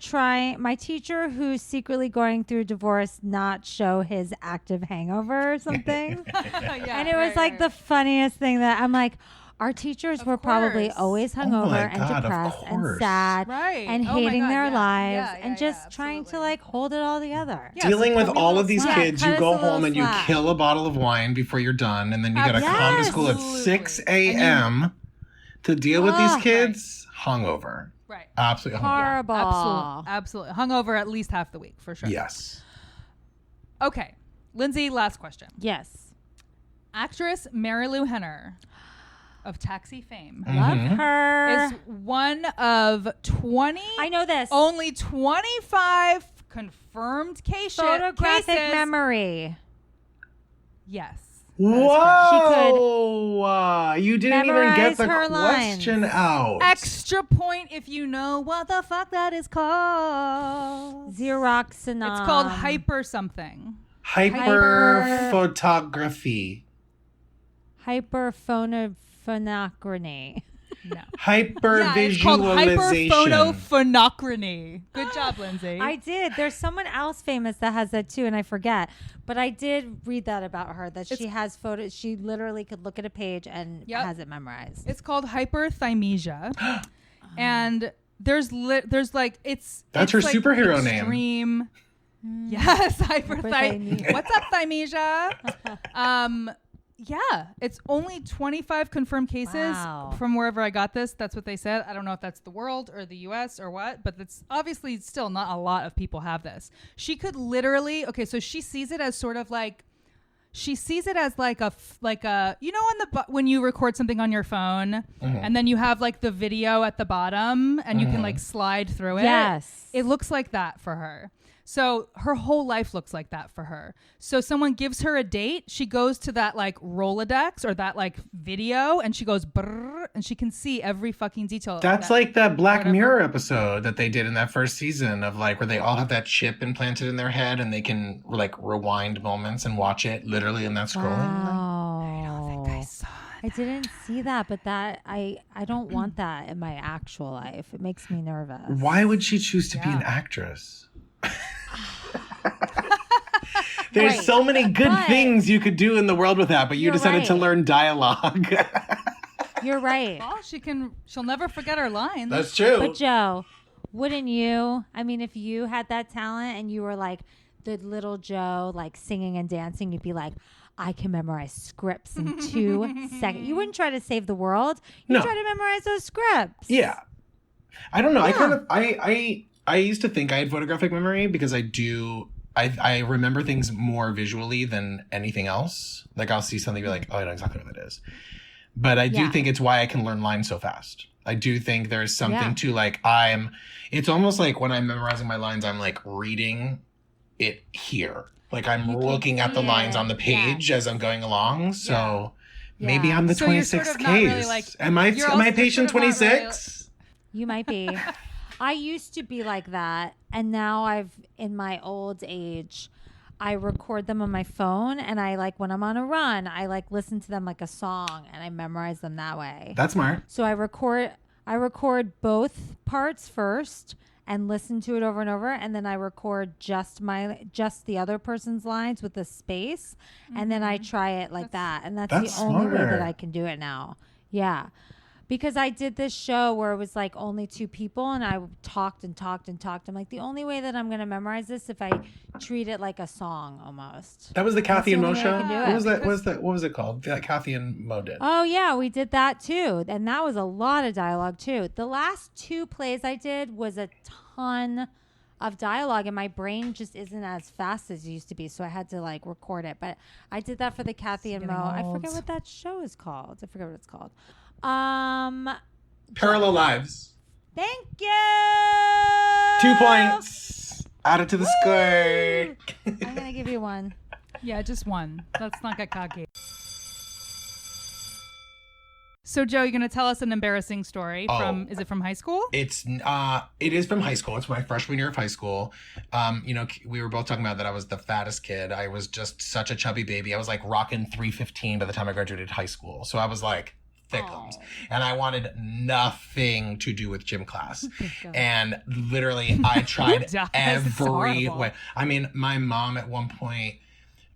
who's secretly going through divorce not show his active hangover or something. And it was the funniest thing that I'm like, our teachers were probably always hungover and depressed and sad and hating their lives and just trying to hold it all together. Yeah, Dealing with all of these kids, you go home and you kill a bottle of wine before you're done, and then you got to come to school at 6 a.m. to deal with these kids hungover. Right. Absolutely hungover. Horrible. Absolutely. Hungover at least half the week, for sure. Yes. Okay. Lindsay, last question. Yes. Actress Mary Lou Henner of Taxi fame. Love her. Is one of 20. I know this. Only 25 confirmed cases. Photographic memory. Yes. Whoa! You didn't even get the question out. Extra point if you know what the fuck that is called. Xeroxanum. It's called hyper something. Hyper photography. hyperphonophonicrony. No. Hypervisualization. Yeah, it's called hyperphonophonicrony. Good job, Lindsay. I did. There's someone else famous that has that too, and I forget. But I did read that about her, that she has photos. She literally could look at a page and has it memorized. It's called hyperthymesia. And there's like, it's... That's it's her like superhero extreme name. Yes, hyperthymesia. What's up, thymesia? Yeah, it's only 25 confirmed cases from wherever I got this. That's what they said. I don't know if that's the world or the US or what, but it's obviously still not a lot of people have this. She could literally, so she sees it as sort of like, like a, you know, when you record something on your phone and then you have like the video at the bottom and you can like slide through it. Yes. It looks like that for her. So her whole life looks like that for her. So someone gives her a date. She goes to that like Rolodex or that like video and she goes brrr, and she can see every fucking detail. That's like that Black Mirror episode that they did in that first season of like where they all have that chip implanted in their head and they can like rewind moments and watch it literally in that scrolling. Wow. I don't think I saw I didn't see that, but that I don't want that in my actual life. It makes me nervous. Why would she choose to be an actress? There's so many good things you could do in the world with that, but you decided to learn dialogue. You're right. Well, she'll never forget her lines. That's true. But Joe, wouldn't you? I mean, if you had that talent and you were like the little Joe, like singing and dancing, you'd be like, I can memorize scripts in 2 seconds. You wouldn't try to save the world. You'd try to memorize those scripts. Yeah. I don't know. Yeah. I used to think I had photographic memory because I remember things more visually than anything else. Like I'll see something and be like, oh, I know exactly what that is. But I do think it's why I can learn lines so fast. I do think there's something to like, it's almost like when I'm memorizing my lines, I'm like reading it here. Like I'm looking at the lines on the page as I'm going along. So maybe I'm the 26th case. Really like, am I patient 26? You might be. I used to be like that, and now in my old age, I record them on my phone, and I like when I'm on a run, I like listen to them like a song, and I memorize them that way. That's smart. So I record both parts first and listen to it over and over, and then I record just the other person's lines with the space, and then I try it like that, and that's the only way that I can do it now. Yeah. Because I did this show where it was like only 2 people and I talked and talked and talked. I'm like, the only way that I'm going to memorize this if I treat it like a song almost. That was the Kathy and Mo show? What was it called? That Kathy and Mo did. Oh, yeah. We did that too. And that was a lot of dialogue too. The last 2 plays I did was a ton of dialogue and my brain just isn't as fast as it used to be. So I had to like record it. But I did that for the Kathy and Mo. I forget what that show is called. I forget what it's called. Parallel Lives. Thank you. 2 points. Add it to the score. I'm gonna give you 1. Yeah, just 1. Let's not get cocky. So Joe, you're gonna tell us an embarrassing story from? Is it from high school? It is from high school. It's my freshman year of high school. We were both talking about that I was the fattest kid. I was just such a chubby baby. I was like rocking 315 by the time I graduated high school. So I was like thickums. And I wanted nothing to do with gym class. And literally I tried every way. I mean, my mom at one point,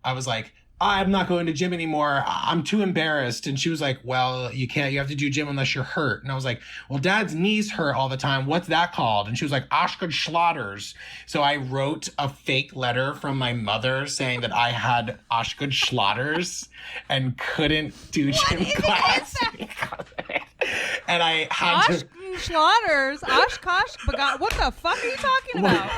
I was like, I'm not going to gym anymore. I'm too embarrassed. And she was like, well, you can't. You have to do gym unless you're hurt. And I was like, well, Dad's knees hurt all the time. What's that called? And she was like, Oshkosh Schlotters. So I wrote a fake letter from my mother saying that I had Oshkosh Schlotters and couldn't do gym class. And I had Schlotters. Oshkosh. What the fuck are you talking about?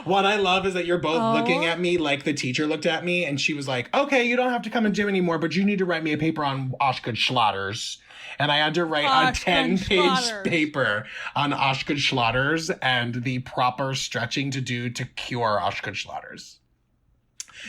What I love is that you're both looking at me like the teacher looked at me, and she was like, okay, you don't have to come in gym anymore, but you need to write me a paper on Oshkosh Schlotters. And I had to write a 10-page paper on Oshkosh Schlotters and the proper stretching to do to cure Oshkosh Schlotters.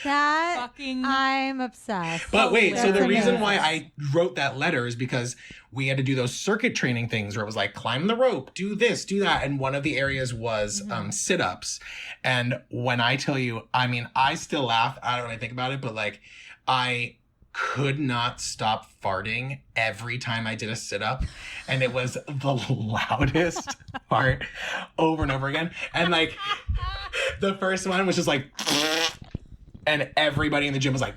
I'm obsessed. But wait, so the reason why I wrote that letter is because we had to do those circuit training things where it was like, climb the rope, do this, do that. And one of the areas was sit-ups. And when I tell you, I mean, I still laugh. I don't really think about it, but like I could not stop farting every time I did a sit-up. And it was the loudest fart over and over again. And like the first one was just like, and everybody in the gym was like,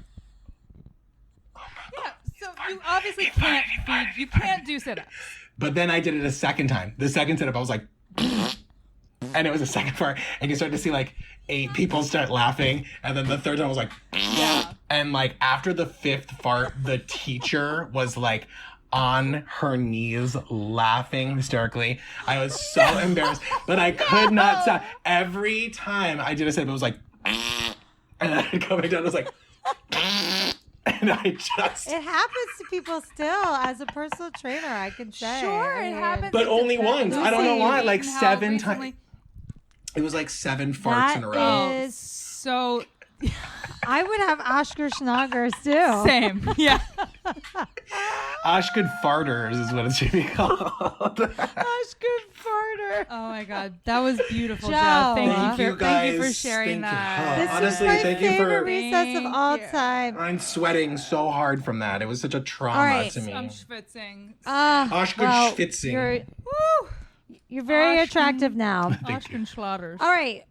Yeah, so you obviously can't feed, you can't do sit-ups. but then I did it a second time. The second sit-up, I was like, and it was a second fart. And you start to see like 8 people start laughing. And then the third time was like, and like after the 5th fart, the teacher was like on her knees laughing hysterically. I was so embarrassed, but I could not stop. Every time I did a sit-up, it was like, and then I'd go back down, it was like, and I just... It happens to people still. As a personal trainer, I can say. Sure, it happens. But It only depends. once. I don't know why. Lucy, Like how 7 recently- times. It was like 7 farts in a row. Oh, Is so I would have Oscar Schnaugers too. same. Yeah. Oshgood farters is what it should be called. Oscar Farter. Oh my God, that was beautiful, Joe. Joe. Thank you for guys. sharing Thank you. that. This Honestly, is my thank you favorite for- recess of all Thank you. time. I'm sweating so hard from that. It was such a trauma All right. to me. I'm schwitzing. Oshgood well, schwitzing. You're very Oshkin- attractive now. Oshkin Schlatters. All right.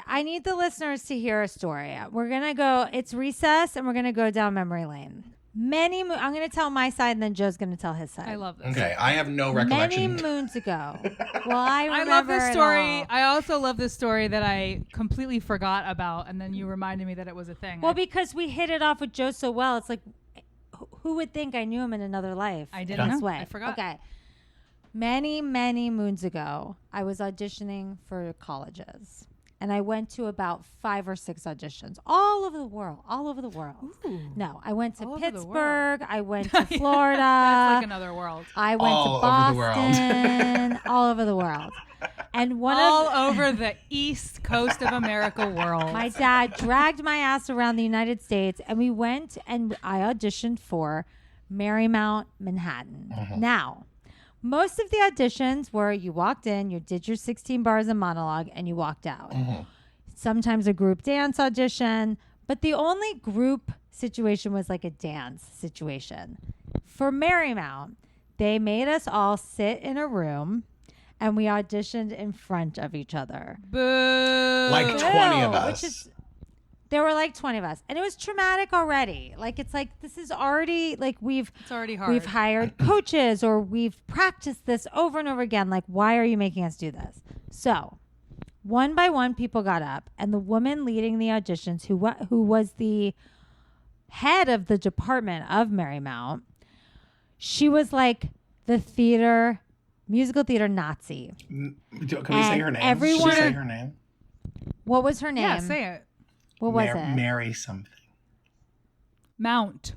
I need the listeners to hear a story. We're going to go, it's recess, and we're going to go down memory lane. I'm going to tell my side, and then Joe's going to tell his side. I love this. Okay, I have no Many recollection. moons ago. Well, I I remember love this it story. all. I also love this story that I completely forgot about, and then you reminded me that it was a thing. Well, because we hit it off with Joe so well, it's like, who would think I knew him in another life? I didn't this know. way. I forgot. Okay. Many, many moons ago, I was auditioning for colleges. And I went to about 5 or 6 auditions all over the world. Ooh. No, I went to All over the Pittsburgh. I went to Florida. That's like another world. I went All to over the world. Boston. All over the world. And one All of over the East Coast of America world. my dad dragged my ass around the United States, and we went and I auditioned for Marymount, Manhattan. Now, most of the auditions were you walked in, you did your 16 bars of monologue, and you walked out. Sometimes a group dance audition, but the only group situation was like a dance situation. For Marymount, they made us all sit in a room, and we auditioned in front of each other. Boo. Like 20 of us. Which is, there were like 20 of us, and it was traumatic already. Like it's like this is already like It's already hard. we've hired coaches or we've practiced this over and over again. Like, why are you making us do this? So, one by one, people got up, and the woman leading the auditions, who was the head of the department of Marymount, she was like the musical theater Nazi. Can we say And her name? everyone- Should we say her name? What was her name? Yeah, say it. What was it? Mary something. Mount.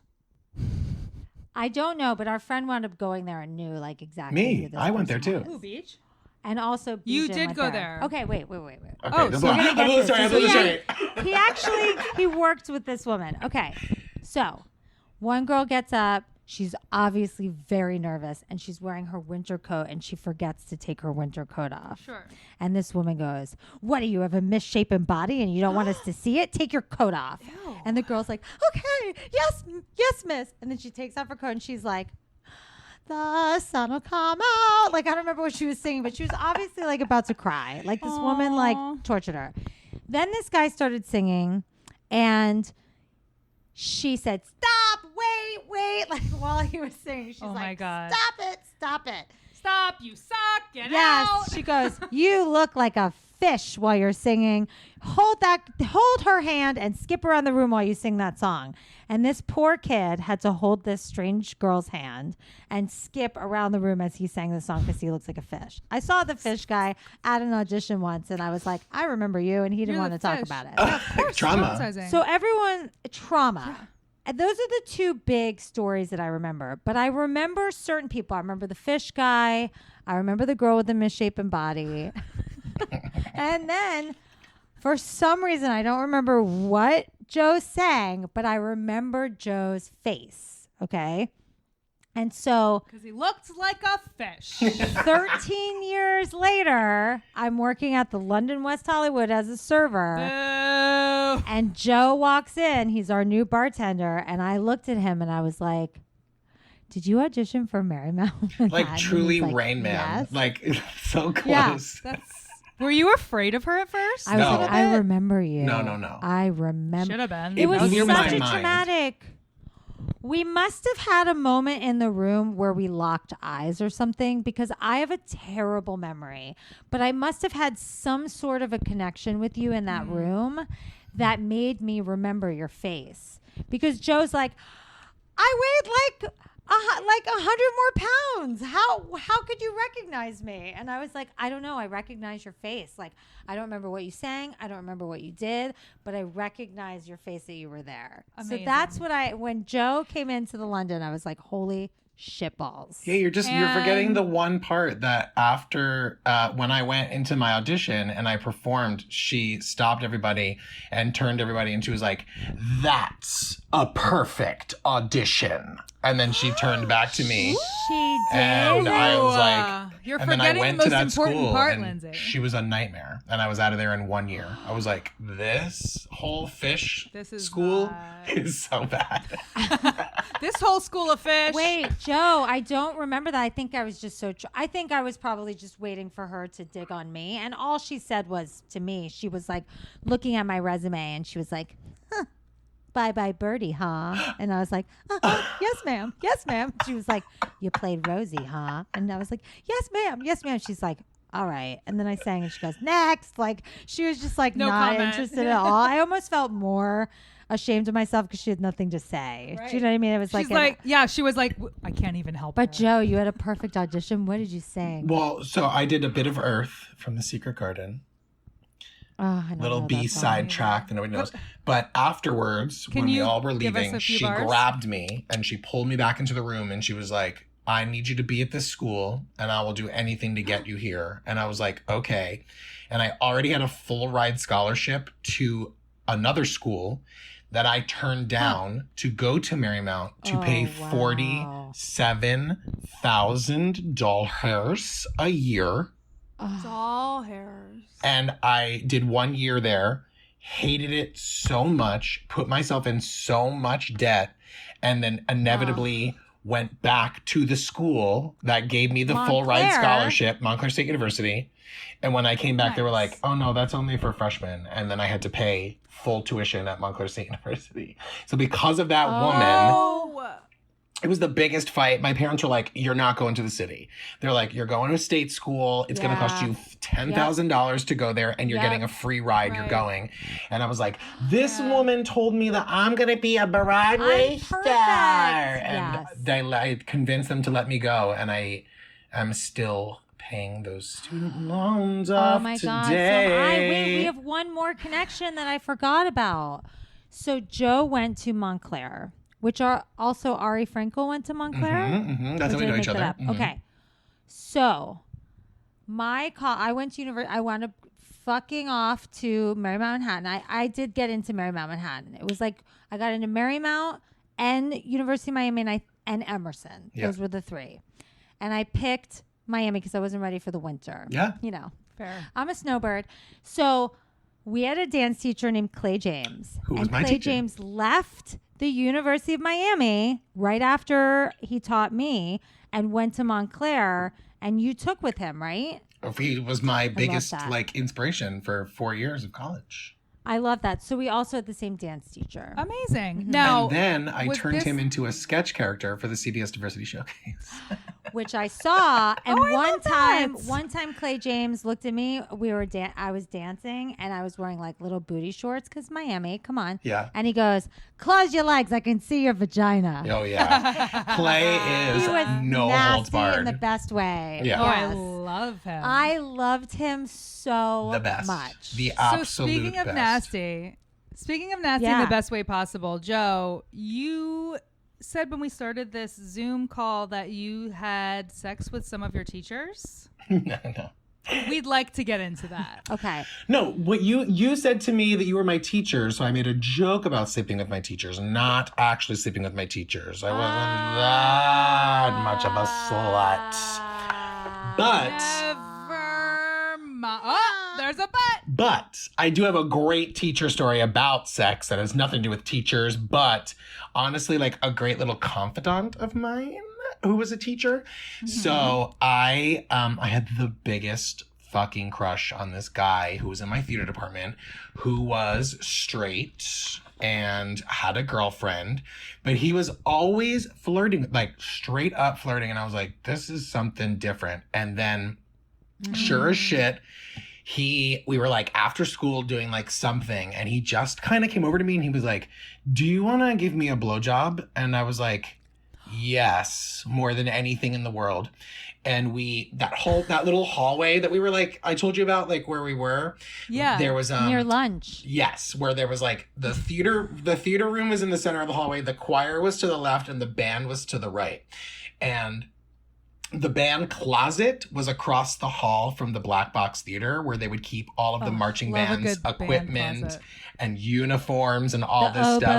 I don't know, but our friend wound up going there and knew like exactly. Me. Who this I went there person too. was. Beach. And also, You BJ did went go there. Okay, wait. Okay, Oh, so we're gonna get this. sorry. So sorry. He actually worked with this woman. Okay, so one girl gets up. She's obviously very nervous, and she's wearing her winter coat, and she forgets to take her winter coat off. Sure. And this woman goes, "What do you have a misshapen body, and you don't want us to see it? Take your coat off." Ew. And the girl's like, "Okay, yes, miss." And then she takes off her coat, and she's like, "The sun will come out." Like, I don't remember what she was singing, but she was obviously like about to cry. Like this woman like tortured her. Then this guy started singing, and she said, "Stop, wait," like while he was singing. She's Oh like, my God. Stop it. Stop, you suck. Get Yes. out. She goes, "You look like a fish while you're singing. Hold her hand and skip around the room while you sing that song." And this poor kid had to hold this strange girl's hand and skip around the room as he sang the song because he looks like a fish. I saw the fish guy at an audition once, and I was like, "I remember you," and he didn't You're want to the talk fish. about it. Yeah, of course. Trauma. Traumatizing. So everyone, trauma. And those are the 2 big stories that I remember. But I remember certain people. I remember the fish guy. I remember the girl with the misshapen body. And then, for some reason, I don't remember what Joe sang, but I remember Joe's face. Okay? And so because he looked like a fish. 13 years later, I'm working at the London West Hollywood as a server. Boo. And Joe walks in. He's our new bartender. And I looked at him and I was like, did you audition for Marymount? Like truly like, Rain Man. yes. Like so Yeah. close. Were you afraid of her at first? I was No. like, I remember you. No. I remember. Should have been. It was blew my such a mind. traumatic. We must have had a moment in the room where we locked eyes or something because I have a terrible memory. But I must have had some sort of a connection with you in that room that made me remember your face. Because Joe's like, I weighed like 100 more pounds. How could you recognize me? And I was like, I don't know. I recognize your face. Like, I don't remember what you sang. I don't remember what you did, but I recognize your face that you were there. Amazing. So that's what when Joe came into the London, I was like, holy shitballs. Yeah, you're forgetting the one part that after when I went into my audition and I performed, she stopped everybody and turned everybody and she was like, "That's a perfect audition." And then she turned back to me. She did. And I was like, you're and then I forgetting went the to most that important school part, and Lindsay. she was a nightmare. And I was out of there in 1 year. I was like, this whole fish This is school not- is so bad. This whole school of fish. Wait, Joe, I don't remember that. I think I was just so. I think I was probably just waiting for her to dig on me. And all she said was to me, she was like looking at my resume and she was like, huh, bye bye birdie, huh? And I was like, yes, ma'am. Yes, ma'am. She was like, you played Rosie, huh? And I was like, yes, ma'am. Yes, ma'am. She's like, all right. And then I sang and she goes, next. Like, she was just like No not comment. interested at all. I almost felt more ashamed of myself because she had nothing to say. Right. Do you know what I mean? It was She's like, she was like, I can't even help but her. Joe, you had a perfect audition. What did you sing? Well, so I did a bit of Earth from The Secret Garden. Oh, I don't Little know that B-side song. track that nobody knows. But afterwards, Can when we you all were give us leaving, a few she bars? grabbed me and she pulled me back into the room and she was like, I need you to be at this school and I will do anything to get you here. And I was like, okay. And I already had a full ride scholarship to another school that I turned down to go to Marymount to pay wow. $47,000 a year. Doll hairs. And I did 1 year there, hated it so much, put myself in so much debt, and then inevitably went back to the school that gave me the full ride Montclair. scholarship, Montclair State University. And when I came back, they were Nice. like, oh no, that's only for freshmen. And then I had to pay full tuition at Montclair State University. So because of that woman, Oh. it was the biggest fight. My parents were like, you're not going to the city. They're like, you're going to a state school. It's going to cost you $10,000 to go there and you're Yep. getting a free ride. You're Right. going. And I was like, this woman told me that I'm going to be a Broadway I'm star. perfect. And Yes. I convinced them to let me go. And I am still paying those student loans Oh off my God. today. We have one more connection that I forgot about. So Joe went to Montclair, which are also Ari Frankel went to Montclair. That's Or how we did I know each make that other. up? Mhm. Okay. So I went to university. I wound up fucking off to Marymount Manhattan. I did get into Marymount Manhattan. It was like I got into Marymount and University of Miami and Emerson. Yeah. Those were the three. And I picked Miami because I wasn't ready for the winter. Yeah. You know, Fair. I'm a snowbird. So we had a dance teacher named Clay James. Who was and my Clay teacher. James left the University of Miami right after he taught me and went to Montclair, and you took with him, right? He was my biggest that. inspiration for 4 years of college. I love that. So we also had the same dance teacher. Amazing. Now, And then I was turned this- him into a sketch character for the CBS Diversity Showcase. Which I saw, and Oh, I love that. one time, Clay James looked at me. I was dancing, and I was wearing like little booty shorts because Miami. Come on, Yeah. And he goes, "Close your legs, I can see your vagina." Oh, yeah. Clay He is was no holds nasty in barred. the best way. Yeah. oh, I Yes. love him. I loved him so The best. much. The so absolute speaking of best. nasty in Yeah. the best way possible, Joe, you said when we started this Zoom call that you had sex with some of your teachers. No. We'd like to get into that. Okay. No, what you said to me that you were my teacher, so I made a joke about sleeping with my teachers, not actually sleeping with my teachers. I wasn't that much of a slut. But Never mind. Oh, There's a but. But I do have a great teacher story about sex that has nothing to do with teachers, but honestly, like a great little confidant of mine who was a teacher. So I had the biggest fucking crush on this guy who was in my theater department who was straight and had a girlfriend, but he was always flirting, like straight up flirting. And I was like, this is something different. And then sure as shit, we were like after school doing like something, and he just kind of came over to me and he was like, do you want to give me a blowjob? And I was like, yes, more than anything in the world. And that little hallway that we were like, I told you about, like where we were. Yeah. There was Near lunch. Yes, where there was like the theater room was in the center of the hallway, the choir was to the left, and the band was to the right. And the band closet was across the hall from the Black Box Theater, where they would keep all of the marching love a band's good band equipment closet. and uniforms and all The this stuff.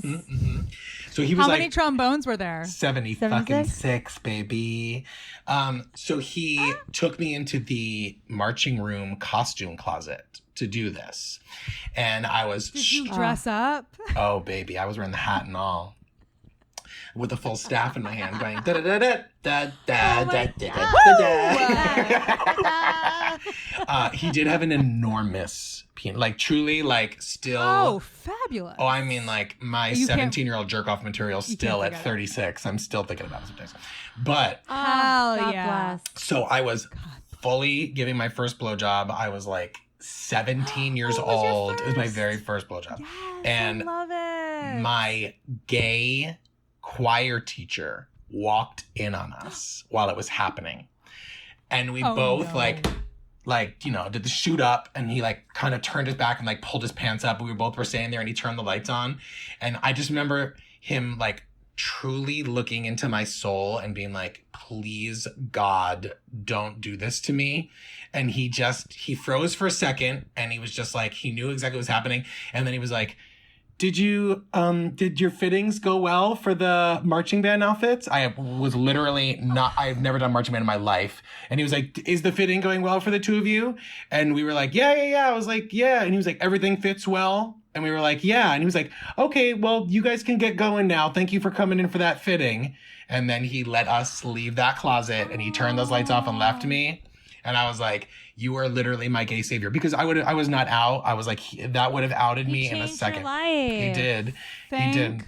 oboes. So he was How like, many trombones were there? 76, baby. So he took me into the marching room costume closet to do this. And I was, Did you dress up? oh baby, I was wearing the hat and all, with a full staff in my hand going da da da da da da da da da da. He did have an enormous penis, like truly, like still. Oh, fabulous. Oh, I mean, like my You can't- 17-year-old jerk off material still at forget it. 36. I'm still thinking about it sometimes. But Hell God yeah. bless. so I was fully giving my first blowjob. I was like 17 years Oh, it was your old. It was my first? very first blowjob. Yes, And I love it. My gay choir teacher walked in on us while it was happening. And we Oh, both no. like, you know, did the shoot up, and he like kind of turned his back and like pulled his pants up, and we both were standing there, and he turned the lights on. And I just remember him like truly looking into my soul and being like, please God, don't do this to me. And he froze for a second, and he was just like, he knew exactly what was happening. And then he was like, did your fittings go well for the marching band outfits? I was literally I've never done marching band in my life. And he was like, is the fitting going well for the two of you? And we were like, yeah. I was like, yeah. And he was like, everything fits well? And we were like, yeah. And he was like, okay, well, you guys can get going now. Thank you for coming in for that fitting. And then he let us leave that closet, and he turned those lights off and left me. And I was like, you are literally my gay savior, because I was not out. I was like, that would have outed me in a second. Your life. He did. Thank He did.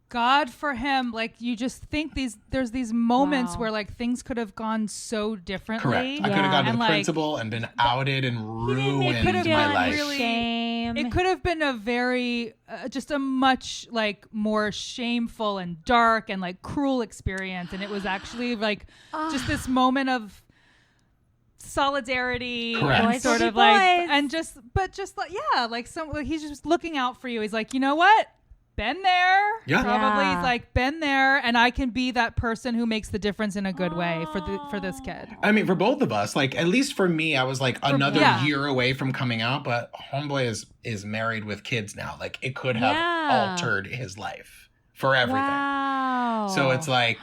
God for him. Like, you just think there's these moments Wow. where like things could have gone so differently. Correct. I could have gone to And, the like, principal and been outed and ruined could have my been life. really- Shame. It could have been a very, just a much like more shameful and dark and like cruel experience. And it was actually like just this moment of solidarity Correct. and Boys sort will of be like, boys. and just like, yeah, like he's just looking out for you. He's like, you know what? Been there. Yeah. Probably Yeah. he's like, been there, and I can be that person who makes the difference in a good way for this kid. I mean, for both of us, like at least for me, I was like another yeah. year away from coming out, but homeboy is married with kids now. Like it could have Yeah. altered his life for everything. Wow. So it's like,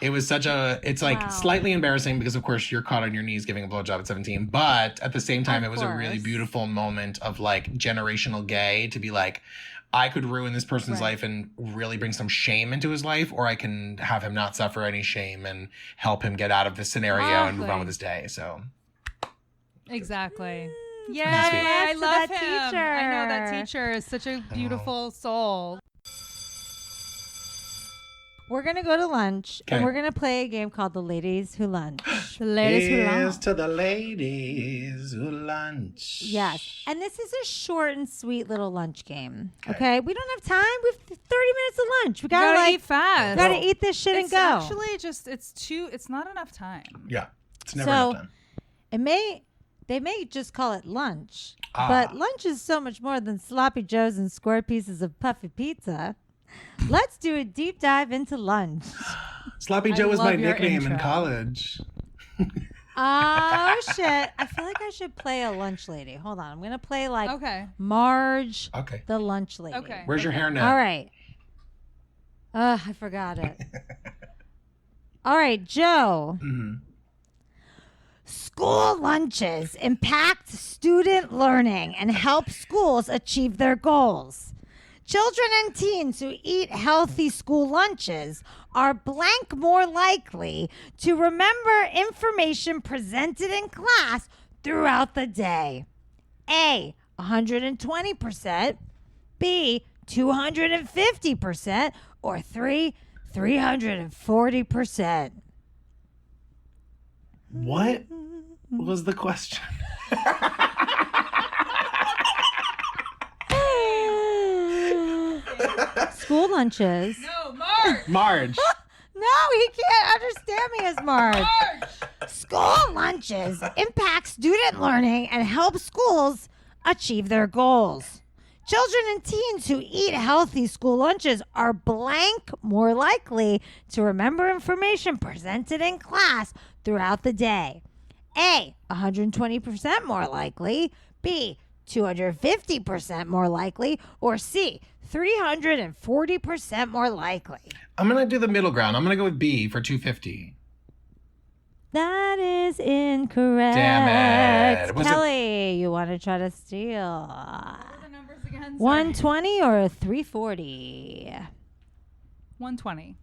it's like Wow. slightly embarrassing because of course you're caught on your knees giving a blowjob at 17, but at the same time, Of it was a really course. beautiful moment of like generational gay to be like, I could ruin this person's Right. life and really bring some shame into his life, or I can have him not suffer any shame and help him get out of this scenario and move on with his day. So Exactly. Congrats Yeah, I to love that him. teacher. I know that teacher is such a beautiful soul. We're going to go to lunch, and Okay. we're going to play a game called The Ladies Who Lunch. The ladies who Here's lunch. to the ladies who lunch. Yes. And this is a short and sweet little lunch game. Okay. Okay? We don't have time. We have 30 minutes of lunch. We got Gotta to eat fast. got to eat this shit It's and go. actually just it's not enough time. Yeah, it's never So- enough time. They may just call it lunch, Ah. but lunch is so much more than sloppy joes and square pieces of puffy pizza. Let's do a deep dive into lunch. Sloppy I Joe was my love your nickname in intro. college. Oh shit! I feel like I should play a lunch lady. Hold on, I'm gonna play like Okay. Marge, Okay. the lunch lady. Okay. Where's your hair now? All right. I forgot it. All right, Joe. Mhm. School lunches impact student learning and help schools achieve their goals. Children and teens who eat healthy school lunches are blank more likely to remember information presented in class throughout the day. A, 120%, B, 250%, or 340%. What was the question? School lunches. No, Marge. Marge. No, he can't understand me as Marge. School lunches impact student learning and help schools achieve their goals. Children and teens who eat healthy school lunches are blank more likely to remember information presented in class throughout the day. A, 120% more likely. B, 250% more likely. Or C, 340% more likely. I'm going to do the middle ground. I'm going to go with B for 250. That is incorrect. Damn it. Was Kelly, you want to try to steal? What are the numbers again? 120 or 340? 120.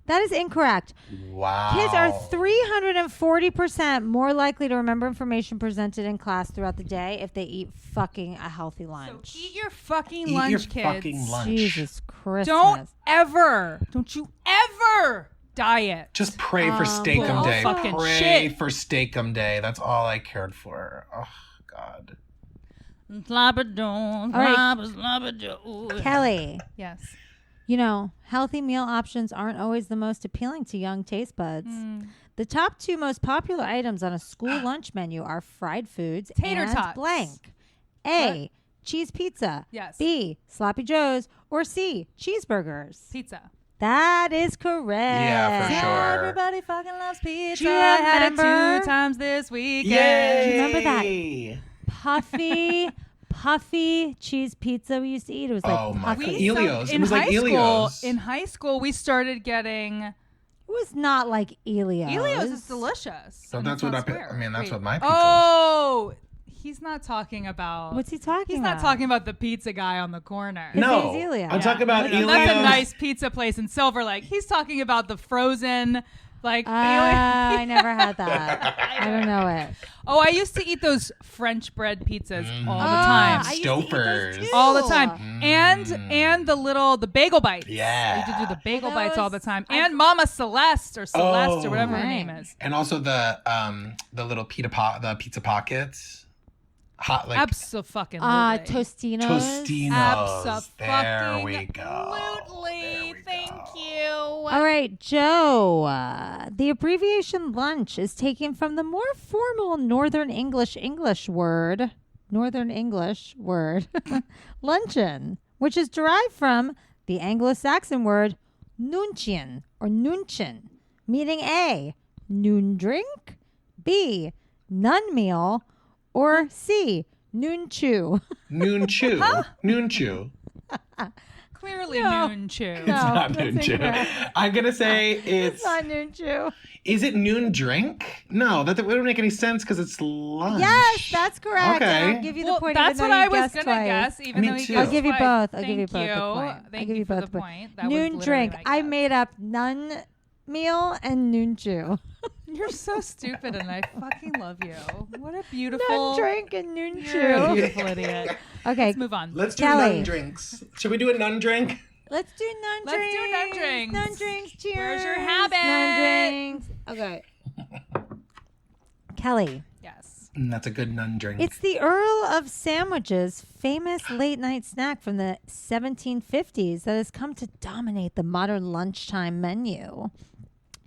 That is incorrect. Wow. Kids are 340% more likely to remember information presented in class throughout the day if they eat fucking a healthy lunch. So eat your fucking Eat lunch, your kids. fucking lunch. Jesus Christmas. Don't you ever diet. Just pray for Steakum bull Day. fucking Pray shit. for Steakum Day. That's all I cared for. Oh, God. Kelly, Yes. you know, healthy meal options aren't always the most appealing to young taste buds. The top two most popular items on a school lunch menu are fried foods Tater and tots. blank. A, cheese pizza. Yes. B, sloppy joes. Or C, cheeseburgers. Pizza. That is correct. Yeah, for sure. Everybody fucking loves pizza. Do you I had it remember? 2 times this weekend. Yay! Do you remember that? Puffy cheese pizza we used to eat? It was like Oh my puffy. God. We Elios. so- It was like Elios. In high school, we started getting It was not like Elios. Elios. Is delicious. So and that's it's what not square. that's Wait. what my pizza is. Oh, he's not talking about. What's he talking He's about? not talking about the pizza guy on the corner. His No. name's Elios. I'm talking about No, Elios. that's a nice pizza place in Silver Lake. He's talking about the frozen, like. I never had that. I don't know it. Oh, I used to eat those French bread pizzas all the Ah, time. I used to eat those Stouffer's. too. All the time, and the bagel bites. Yeah. I used to do the bagel bites all the time, Those- and Mama Celeste or Celeste or whatever her Right. name is. And also the little pizza pockets. Hot like Absolutely. Tostinos. Tostinos. There we go. Absolutely. There we Thank go. you. All right, Joe. The abbreviation lunch is taken from the more formal Northern English word, luncheon, which is derived from the Anglo-Saxon word nuncheon or nunchin, meaning A, noon drink, B, nun meal, or C, noon chew. Noon chew. Noon chew. Clearly, No. noon chew. It's not that's noon chew. incorrect. I'm gonna say it's. Not noon chew. Is it noon drink? No, that wouldn't make any sense because it's lunch. Yes, that's correct. Okay. And I'll give you the Well, point. that's even what though I you was guessed gonna twice. guess. Even Me though you too. guessed I'll give you twice. both. I'll give you Thank both the you. point. Thank I'll give you you for both the the point. That was Noon literally drink. my I guess. made up nun meal and noon chew. You're so stupid, and I fucking love you. What a beautiful Nun drink and noon You're a chew. beautiful idiot. Okay, Let's move on. Let's do Kelly. nun drinks. Should we do a nun drink? let's do nun Let's drinks. do nun drinks. Nun drinks. Cheers. Where's your habit? Nun drinks. Okay. Kelly. Yes. That's a good nun drink. It's the Earl of Sandwiches' famous late night snack from the 1750s that has come to dominate the modern lunchtime menu.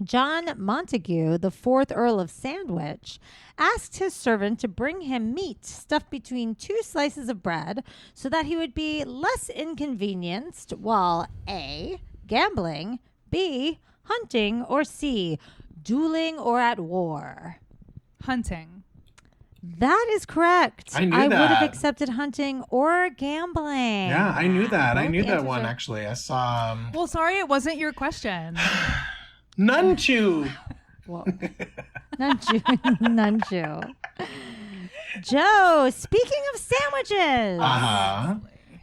John Montague, the fourth Earl of Sandwich, asked his servant to bring him meat stuffed between 2 slices of bread so that he would be less inconvenienced while A, gambling, B, hunting, or C, dueling or at war. Hunting. That is correct. I knew would have that. accepted hunting or gambling. Yeah, I knew that. I Both knew that answers one are- actually. I saw Well, sorry, it wasn't your question. nun chew. Well, Nunchu. Joe, speaking of sandwiches. Uh-huh.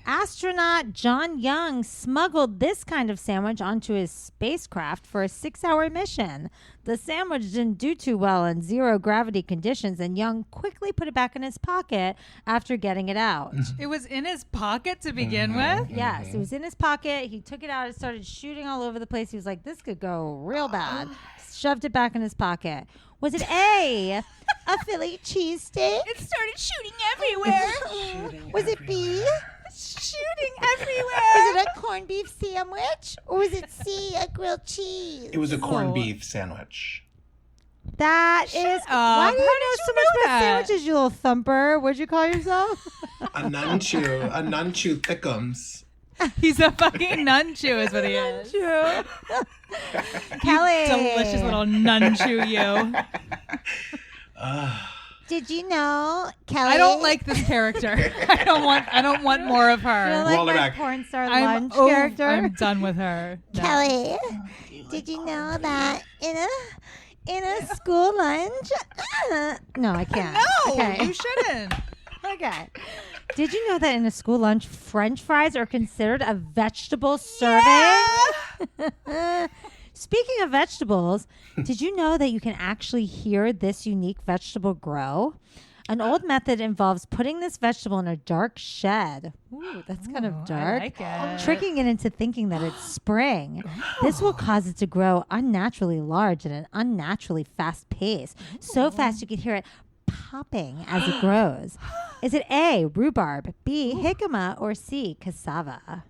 Astronaut John Young smuggled this kind of sandwich onto his spacecraft for a 6-hour mission. The sandwich didn't do too well in zero gravity conditions, and Young quickly put it back in his pocket after getting it out. It was in his pocket to begin with? Yes, it was in his pocket. He took it out and started shooting all over the place. He was like, this could go real bad. Shoved it back in his pocket. Was it A, a Philly cheesesteak? It started shooting everywhere. Was it B, Shooting everywhere. is it a corned beef sandwich? Or was it C, a grilled cheese? It was a corned beef sandwich. That is. Why do you know so much about sandwiches, you little thumper? What'd you call yourself? A nunchu thickums. He's a fucking nunchu is what he is. Kelly. Delicious little nunchu you. Did you know, Kelly? I don't like this character. I don't want more of You don't her. like Roll it my back. porn star I'm lunch character? I'm done with her. No. Kelly, did you know that in a school lunch? No, I can't. No, Okay. you shouldn't. Okay. Did you know that in a school lunch, French fries are considered a vegetable serving? Speaking of vegetables, did you know that you can actually hear this unique vegetable grow? An old method involves putting this vegetable in a dark shed. Ooh, that's kind of dark. I like it. Tricking it into thinking that it's spring. This will cause it to grow unnaturally large at an unnaturally fast pace. So fast you can hear it popping as it grows. Is it A, rhubarb, B, jicama, or C, cassava?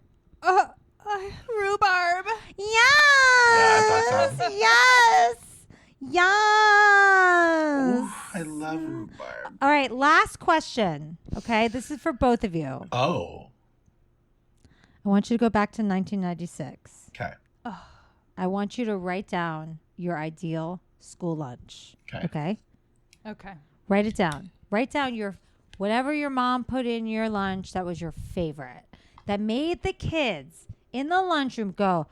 Rhubarb. Yes! Yes! Yes! Ooh, I love rhubarb. All right, last question. Okay, this is for both of you. Oh. I want you to go back to 1996. Okay. I want you to write down your ideal school lunch. Okay. Okay. Write it down. Write down your whatever your mom put in your lunch that was your favorite. That made the kids in the lunchroom go,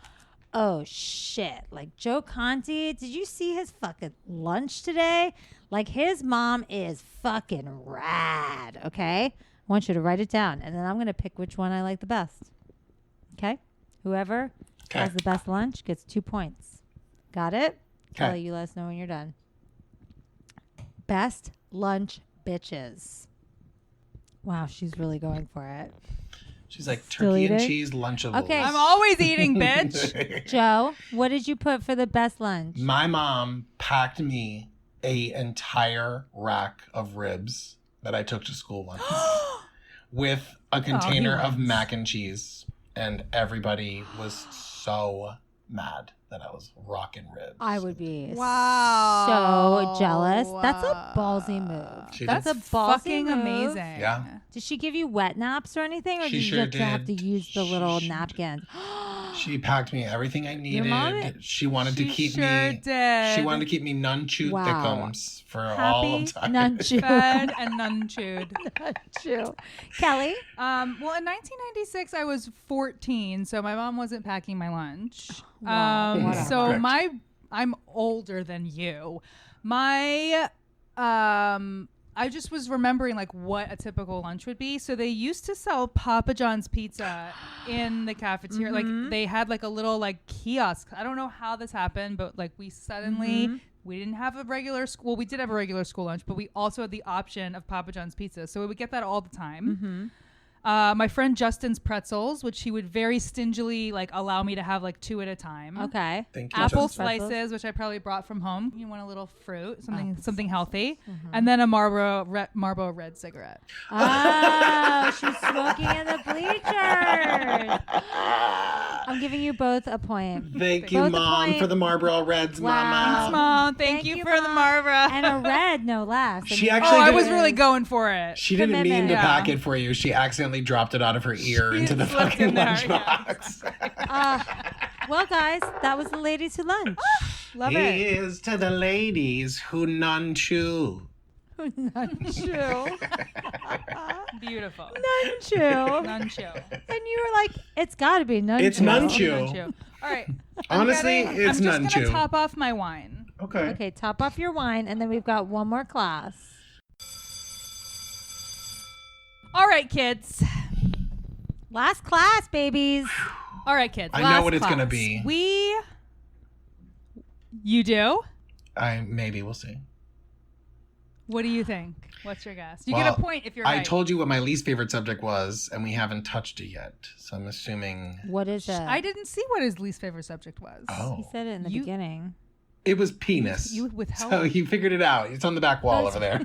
oh shit. Like Joe Conti, did you see his fucking lunch today? Like his mom is fucking rad. Okay? I want you to write it down. And then I'm going to pick which one I like the best. Okay? Whoever has the best lunch gets 2 points. Got it? Kelly, you let us know when you're done. Best lunch bitches. Wow, she's really going for it. She's like Still turkey and eating? cheese lunchables. Okay. I'm always eating, bitch. Joe, what did you put for the best lunch? My mom packed me a entire rack of ribs that I took to school once with a container of mac and cheese. And everybody was so mad that I was rocking ribs. I would be Wow. so jealous. That's a ballsy move. She That's did. a ballsy fucking move. amazing. Yeah. Did she give you wet naps or anything? Or She did sure you just have to did. use the little She napkins? She packed me everything I needed. mom- She wanted to keep sure me. did. She wanted to keep me nunchu Wow. thickums for all Happy time. nunchu. Fed and none chewed. Nunchu. Kelly? Well, in 1996, I was 14, so my mom wasn't packing my lunch. Wow. Whatever. So Correct. I'm older than you. My, I just was remembering like what a typical lunch would be. So they used to sell Papa John's pizza in the cafeteria. Like they had like a little like kiosk. I don't know how this happened, but like we suddenly we didn't have a regular school. Well, we did have a regular school lunch, but we also had the option of Papa John's pizza. So we would get that all the time. My friend Justin's pretzels, which he would very stingily like allow me to have like 2 at a time. Okay. Thank you. Apple Justin. slices, which I probably brought from home. You want a little fruit, something healthy, and then a Marlboro Red cigarette. Oh, she was smoking in the bleachers. I'm giving you both a point. Thank you, Both a Mom, point. for the Marlboro Reds, Wow. Mama. Thanks, Mom. Thank you for the Mom. Marlboro. And a red, no less. She Oh, actually I did- was really going for it. She didn't mean Commitment. to Yeah. pack it for you. She accidentally dropped it out of her ear into the slipped fucking in there, lunchbox. Well, guys, that was the ladies who lunch. Love it. Here's to the ladies who nunchu. Nunchu. Beautiful. Nunchu. Nunchu. And you were like, it's got to be nunchu. It's nunchu. Nunchu. All right. Honestly, it's I'm just nunchu. gonna top off my wine. Okay. Okay, top off your wine, and then we've got one more class. All right, kids. Last class, babies. All right, kids. I know last what it's gonna class. be. You do? Maybe we'll see. What do you think? What's your guess? You Well, get a point if you're I right. told you what my least favorite subject was, and we haven't touched it yet. So I'm assuming. What is it? I didn't see what his least favorite subject was. Oh. He said it in the You- beginning. It was penis. You withheld. So you figured it out. It's on the back wall over there.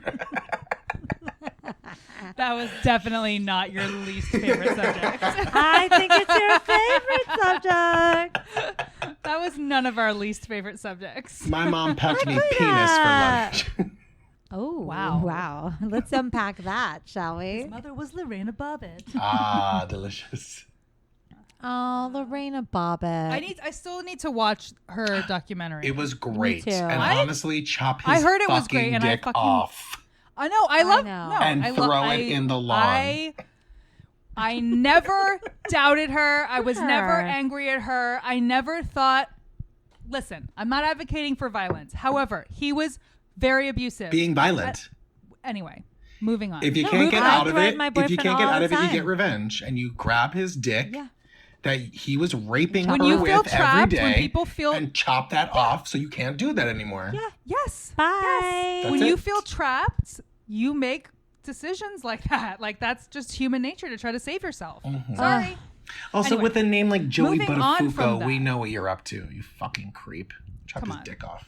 That was definitely not your least favorite subject. I think it's your favorite subject. That was none of our least favorite subjects. My mom packed me Look penis at for lunch. Oh, Wow. wow. Let's unpack that, shall we? His mother was Lorena Bobbitt. Ah, delicious. Oh, Lorena Bobbitt. I still need to watch her documentary. It was great. too. And honestly, chop his I heard it was fucking great, and I dick fucking- off. I know. I love know. no, And I throw it in the lawn. I never doubted her. I was never Her. angry at her. I never thought. Listen, I'm not advocating for violence. However, he was very abusive. Being violent. Anyway, moving on. If you No, can't get I out of threaten it, my if you boyfriend can't get all out the of it, you get time. revenge and you grab his dick Yeah. that he was raping When her you feel with every trapped, day when people feel and chop that off so you can't do that anymore. yeah, yes, Bye. yes. That's When it. you feel trapped, you make decisions like that. Like that's just human nature to try to save yourself. Mhm. Sorry. Also, Anyway, with a name like Joey moving on from Buttafuoco, we that. know what you're up to, you fucking creep. Chop Come his on. dick off.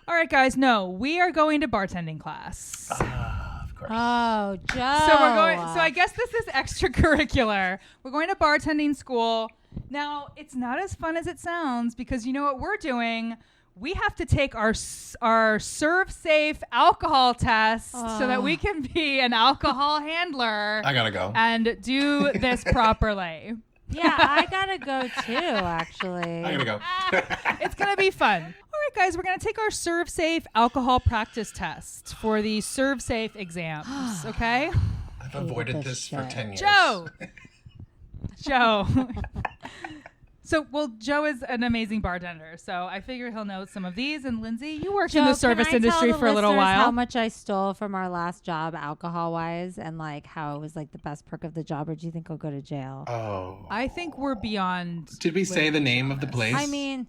All right, guys. No, we are going to bartending class. Ah, of course. Oh, Joe. So we're going. So I guess this is extracurricular. We're going to bartending school. Now it's not as fun as it sounds because you know what we're doing. We have to take our serve safe alcohol test so that we can be an alcohol handler I gotta go. and do this properly. Yeah, I gotta go too, actually. I gotta go. It's gonna be fun. All right, guys, we're gonna take our serve safe alcohol practice test for the serve safe exams. Okay, I've avoided this this for shit. 10 years. Joe. Joe is an amazing bartender, so I figure he'll know some of these. And Lindsay, you worked in the service industry for a little while. How much I stole from our last job, alcohol-wise, and like how it was like the best perk of the job, or do you think I'll go to jail? Oh. I think we're beyond. Did we say the name of the place? I mean,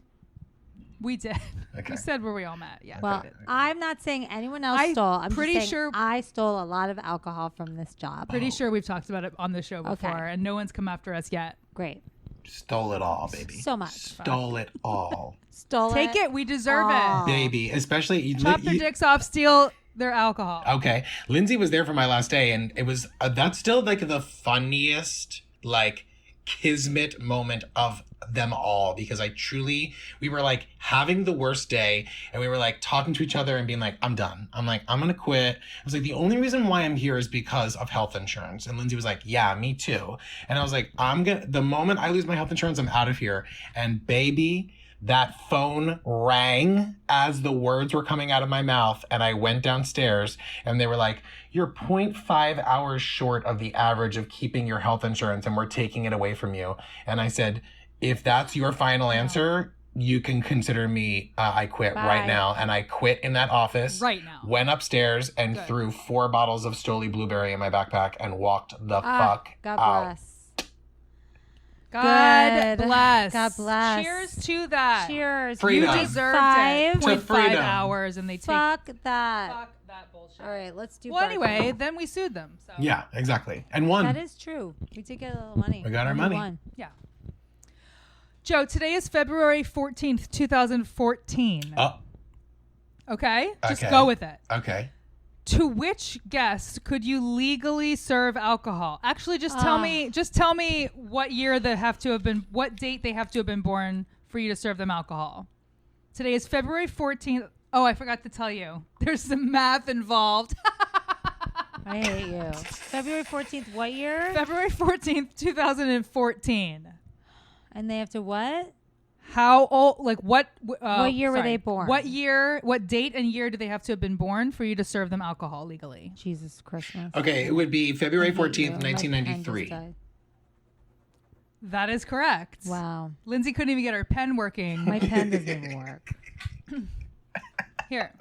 We did. Okay. We said where we all met. Yeah. well, I'm not saying anyone else I'm stole. I'm pretty just saying sure- I stole a lot of alcohol from this job. Pretty sure we've talked about it on the show before, Okay. and no one's come after us yet. Great. Stole it all, baby. So much. Stole it all. Stole Take it. We deserve Aw. it. Baby. Especially. Chop their dicks off. Steal their alcohol. Okay. Lindsay was there for my last day, and it was that's still like the funniest like kismet moment of them all, because we were like having the worst day, and we were like talking to each other and being like, I'm done. I'm like, I'm gonna quit. I was like, the only reason why I'm here is because of health insurance. And Lindsay was like, yeah, me too. And I was like, the moment I lose my health insurance, I'm out of here. And baby, that phone rang as the words were coming out of my mouth, and I went downstairs, and they were like, you're 0.5 hours short of the average of keeping your health insurance, and we're taking it away from you. And I said, if that's your final answer, you can consider me, I quit right Bye. now. And I quit in that office. Right now. Went upstairs and Good. threw 4 bottles of Stoli Blueberry in my backpack and walked the fuck God out. bless. God Good. bless. God bless. Cheers to that. Cheers. Freedom. You deserved Five. it. To 0.5 freedom. hours, and they take. Fuck that. Fuck that bullshit. All right, let's do Well, Barcode. anyway, then we sued them. So. Yeah, exactly. And won. That is true. We did get a little money. We got our Only money. one. Yeah. Joe, today is February 14th, 2014. Oh, Okay? Just Okay. go with it. okay. To which guest could you legally serve alcohol? Actually, just tell me what year they have to have been, what date they have to have been born for you to serve them alcohol. Today is February 14th. Oh, I forgot to tell you. There's some math involved. I hate you. February 14th, what year? February 14th, 2014. And they have to what? How old, like what year were they born? What date and year do they have to have been born for you to serve them alcohol legally? Jesus Christmas. Okay, it would be February I hate you. 14th, My pen just 1993. died. That is correct. Wow. Lindsay couldn't even get her pen working. My pen doesn't even work. Here.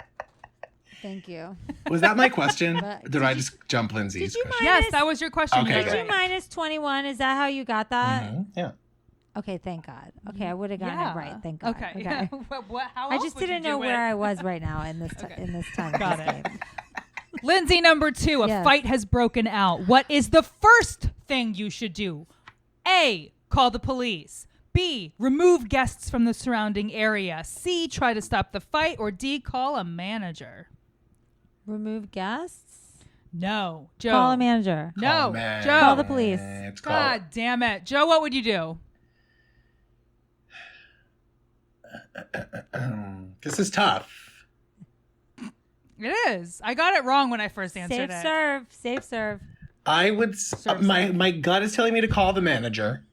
Thank you. Was that my question? But Or did I just jump Lindsay's did you question? Yes, that was your question. Okay, You're good. Did right. you minus 21? Is that how you got that? Yeah. Okay, thank God. Okay, I would have gotten it right. Thank God. Okay. Yeah. How I else just would you didn't do know it? where I was right now in this in this time. of Got this it. game. Lindsay, number 2, a Yes. fight has broken out. What is the first thing you should do? A, call the police. B, remove guests from the surrounding area. C, try to stop the fight. Or D, call a manager. Remove guests. No. Joe. Call a manager. No. man. Joe. Call the police. It's called. God damn it. Joe, what would you do? This is tough. It is. I got it wrong when I first answered Safe it. serve. Safe serve. I would. My gut is telling me to call the manager,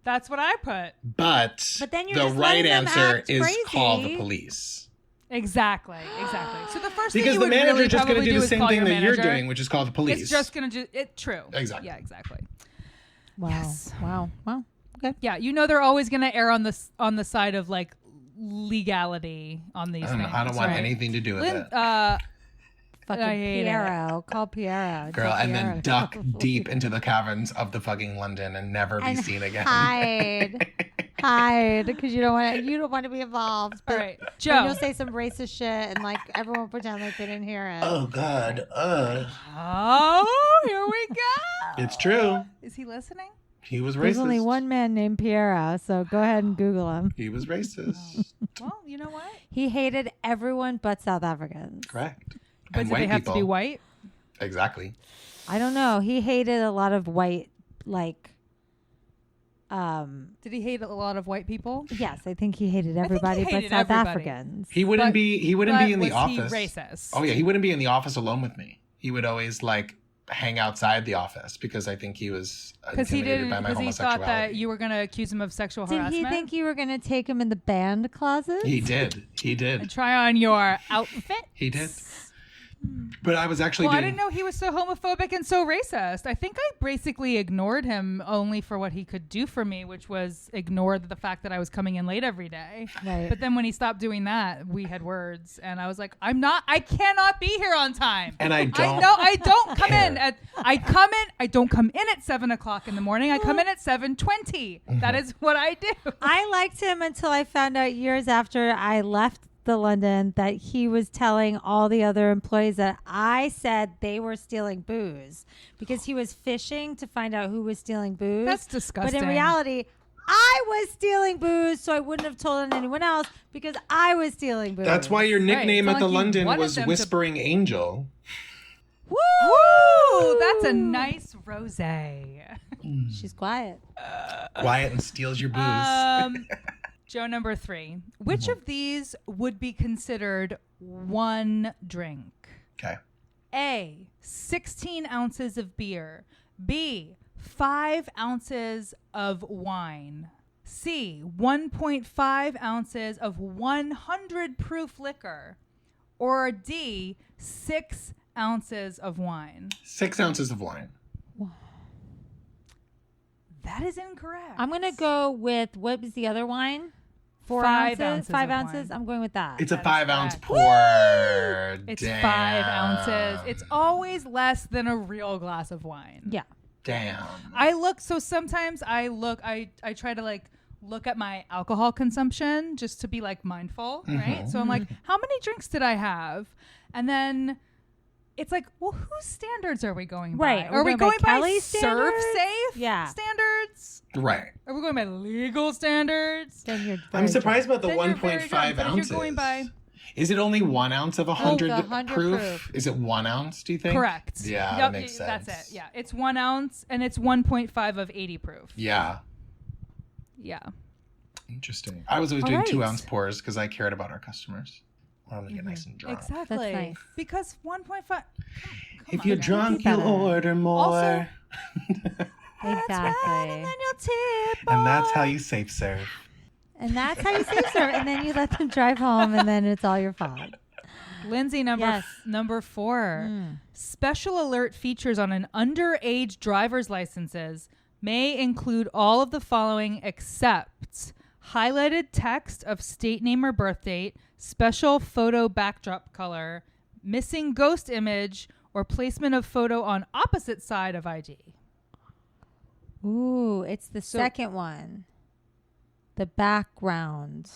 That's what I put. but then you're the just right letting them answer act is call the crazy. police. Exactly. So the first thing Because you the would manager's really just going probably to do the is same call thing your that you're manager. doing, which is call the police. It's just going to do it. True. Exactly. Yeah, exactly. Wow. Yes. Wow. Wow. Okay. Yeah, you know they're always going to err on the side of like legality on these things. I don't want right? anything to do with it. Fucking I hate it. Piero. Call Piero. Girl, Tell and Piero then to duck call the deep police. into the caverns of the fucking London and never be And seen again. hide because you don't want to be involved. All But right, then Joe. you'll say some racist shit and like everyone will pretend like they didn't hear it. Oh God. Oh, here we go. It's true. Is he listening? He was There's racist. only one man named Piero, so go ahead and Google him. He was racist. Well, you know what? He hated everyone but South Africans. Correct. But And do white they have people. to be white? Exactly. I don't know. He hated a lot of white, like, Did he hate a lot of white people? yes, I think he hated everybody hated but South everybody. Africans. He wouldn't But- be in but the was office. he racist? Oh yeah, he wouldn't be in the office alone with me. He would always like hang outside the office because I think he was Because he intimidated didn't. by my Because he homosexuality. thought that you were going to accuse him of sexual Did harassment. he think you were going to take him in the band closet? He did. He and did. try on your outfit? He did. But I was actually Well, I doing. didn't know he was so homophobic and so racist. I think I basically ignored him only for what he could do for me, which was ignore the fact that I was coming in late every day. Right. But then when he stopped doing that, we had words, and I was like, I cannot be here on time. And I don't. I don't come care. in at. I don't come in at 7:00 in the morning. I come in at 7:20. That is what I do. I liked him until I found out years after I left the London that he was telling all the other employees that I said they were stealing booze because he was fishing to find out who was stealing booze. That's disgusting. But in reality, I was stealing booze, so I wouldn't have told anyone else because I was stealing booze. That's why your nickname It's at not the like you London wanted was them to- Whispering Angel. Woo! That's a nice rosé. She's quiet. Quiet and steals your booze. Joe, number 3. Which of these would be considered one drink? Okay. A, 16 ounces of beer. B, 5 ounces of wine. C, 1.5 ounces of 100 proof liquor. Or D, 6 ounces of wine. 6 ounces of wine. That is incorrect. I'm going to go with, what was the other wine? 4 5 ounces? ounces 5 of ounces? wine. I'm going with that. It's a That is 5 ounce correct. pour. It's Damn. 5 ounces. It's always less than a real glass of wine. Yeah. Damn. So sometimes I try to like look at my alcohol consumption just to be like mindful, right? So I'm like, how many drinks did I have? And then it's like, well, whose standards are we going by? Right. Are we going by Kelly's serve standards? safe Yeah. standards? Right. Are we going by legal standards? Then you're I'm very surprised about the Then you're very 1.5 drunk, but if ounces. you're going by Is it only 1 ounce of 100, the 100 proof? proof. Is it 1 ounce, do you think? correct. Yeah, Yep, that makes sense. That's it. Yeah, it's 1 ounce and it's 1.5 of 80 proof. Yeah. Yeah. Interesting. I was always All doing right. 2 ounce pours because I cared about our customers. I want to get nice and drunk. Exactly. That's nice. Because 1.5. If you're on, drunk, Better. you'll order more. Also- Exactly. And then you'll tip. And that's how you safe serve. And that's how you safe serve. And then you let them drive home, and then it's all your fault. Lindsay, Yes. number 4. Special alert features on an underage driver's licenses may include all of the following except highlighted text of state name or birth date, special photo backdrop color, missing ghost image, or placement of photo on opposite side of ID. Ooh, it's the second one. The background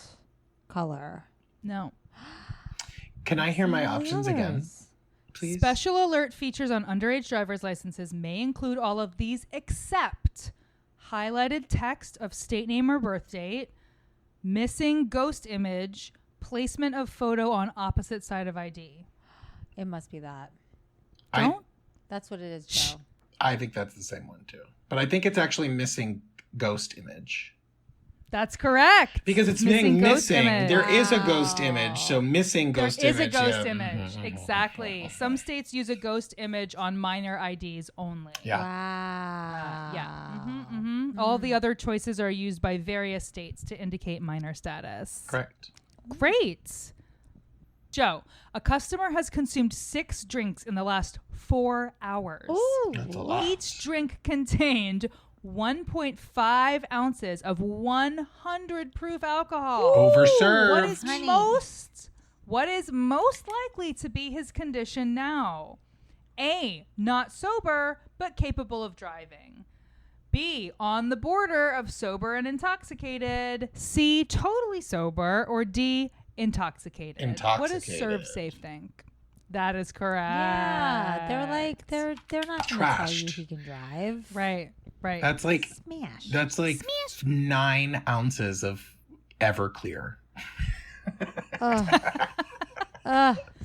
color. No. Can I hear my options again, please? Special alert features on underage driver's licenses may include all of these except highlighted text of state name or birth date, missing ghost image, placement of photo on opposite side of ID. It must be that. That's what it is, Joe. I think that's the same one too. But I think it's actually missing ghost image. That's correct. Because it's being missing. There is a ghost image, so missing ghost image. There is a ghost image, exactly. Some states use a ghost image on minor IDs only. Yeah. Wow. Yeah. All the other choices are used by various states to indicate minor status. Correct. Great. Joe, a customer has consumed 6 drinks in the last 4 hours. Ooh. That's a lot. Each drink contained 1.5 ounces of 100 proof alcohol. Overserved. What is most likely to be his condition now? A, not sober, but capable of driving. B, on the border of sober and intoxicated. C, totally sober. Or D, intoxicated. What does Serve Safe think? That is correct. Yeah, they're not going to tell you he can drive. Right. That's like Smash. That's like 9 ounces of Everclear.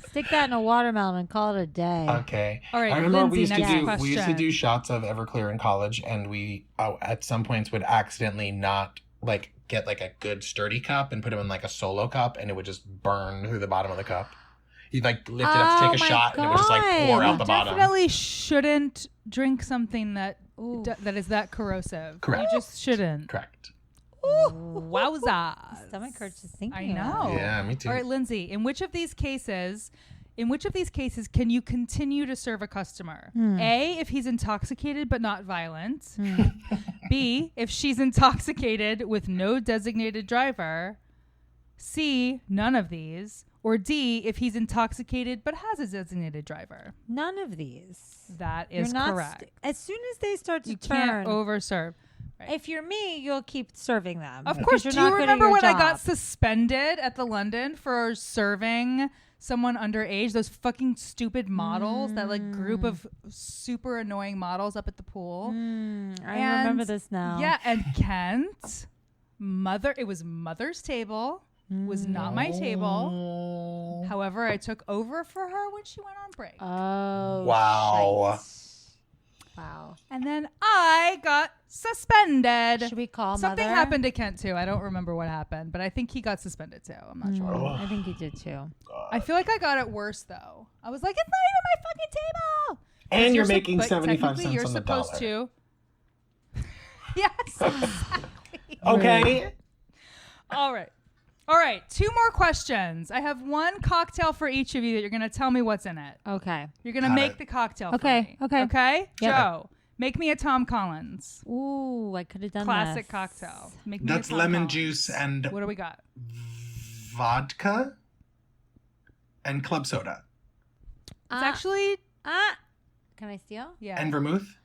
Stick that in a watermelon and call it a day. Okay. All right, I remember Lindsey, we used to do shots of Everclear in college, and we at some points would accidentally not like get like a good sturdy cup and put them in like a solo cup, and it would just burn through the bottom of the cup. You'd like lift it up to take a shot, and it would just like pour out the bottom. Definitely shouldn't drink something that is that corrosive. Correct. You just shouldn't. Correct. Wowza. Stomach hurts just thinking. I know. Yeah, me too. All right, Lindsey, in which of these cases can you continue to serve a customer? A, if he's intoxicated but not violent. B, if she's intoxicated with no designated driver. C, none of these. Or D, if he's intoxicated but has a designated driver. None of these. That is correct. As soon as they start to You turn, can't overserve. Right. if you're me, you'll keep serving them. Of course. You're Do not you good at remember your when I job. got suspended at the London for serving someone underage? Those fucking stupid models, that like group of super annoying models up at the pool. I remember this now. Yeah, and Kent, it was mother's table. Was not my table. However, I took over for her when she went on break. Oh, Wow. shite. Wow. And then I got suspended. Should we call Something Mother? happened to Kent too. I don't remember what happened, but I think he got suspended too. I'm not sure. I think he did too. I feel like I got it worse though. I was like, it's not even my fucking table. And you're sup- making but 75 technically cents you're on the supposed dollar. to. Yes. Exactly. Okay. All right. 2 more questions. I have 1 cocktail for each of you that you're going to tell me what's in it. Okay. You're going to Got make it. the cocktail for Okay, me. okay. Okay? Yep. Joe, make me a Tom Collins. Ooh, I could have done Classic this. cocktail. Make me That's a Tom lemon Collins. juice and What do we got? vodka and club soda It's actually, Can I steal? yeah. and vermouth.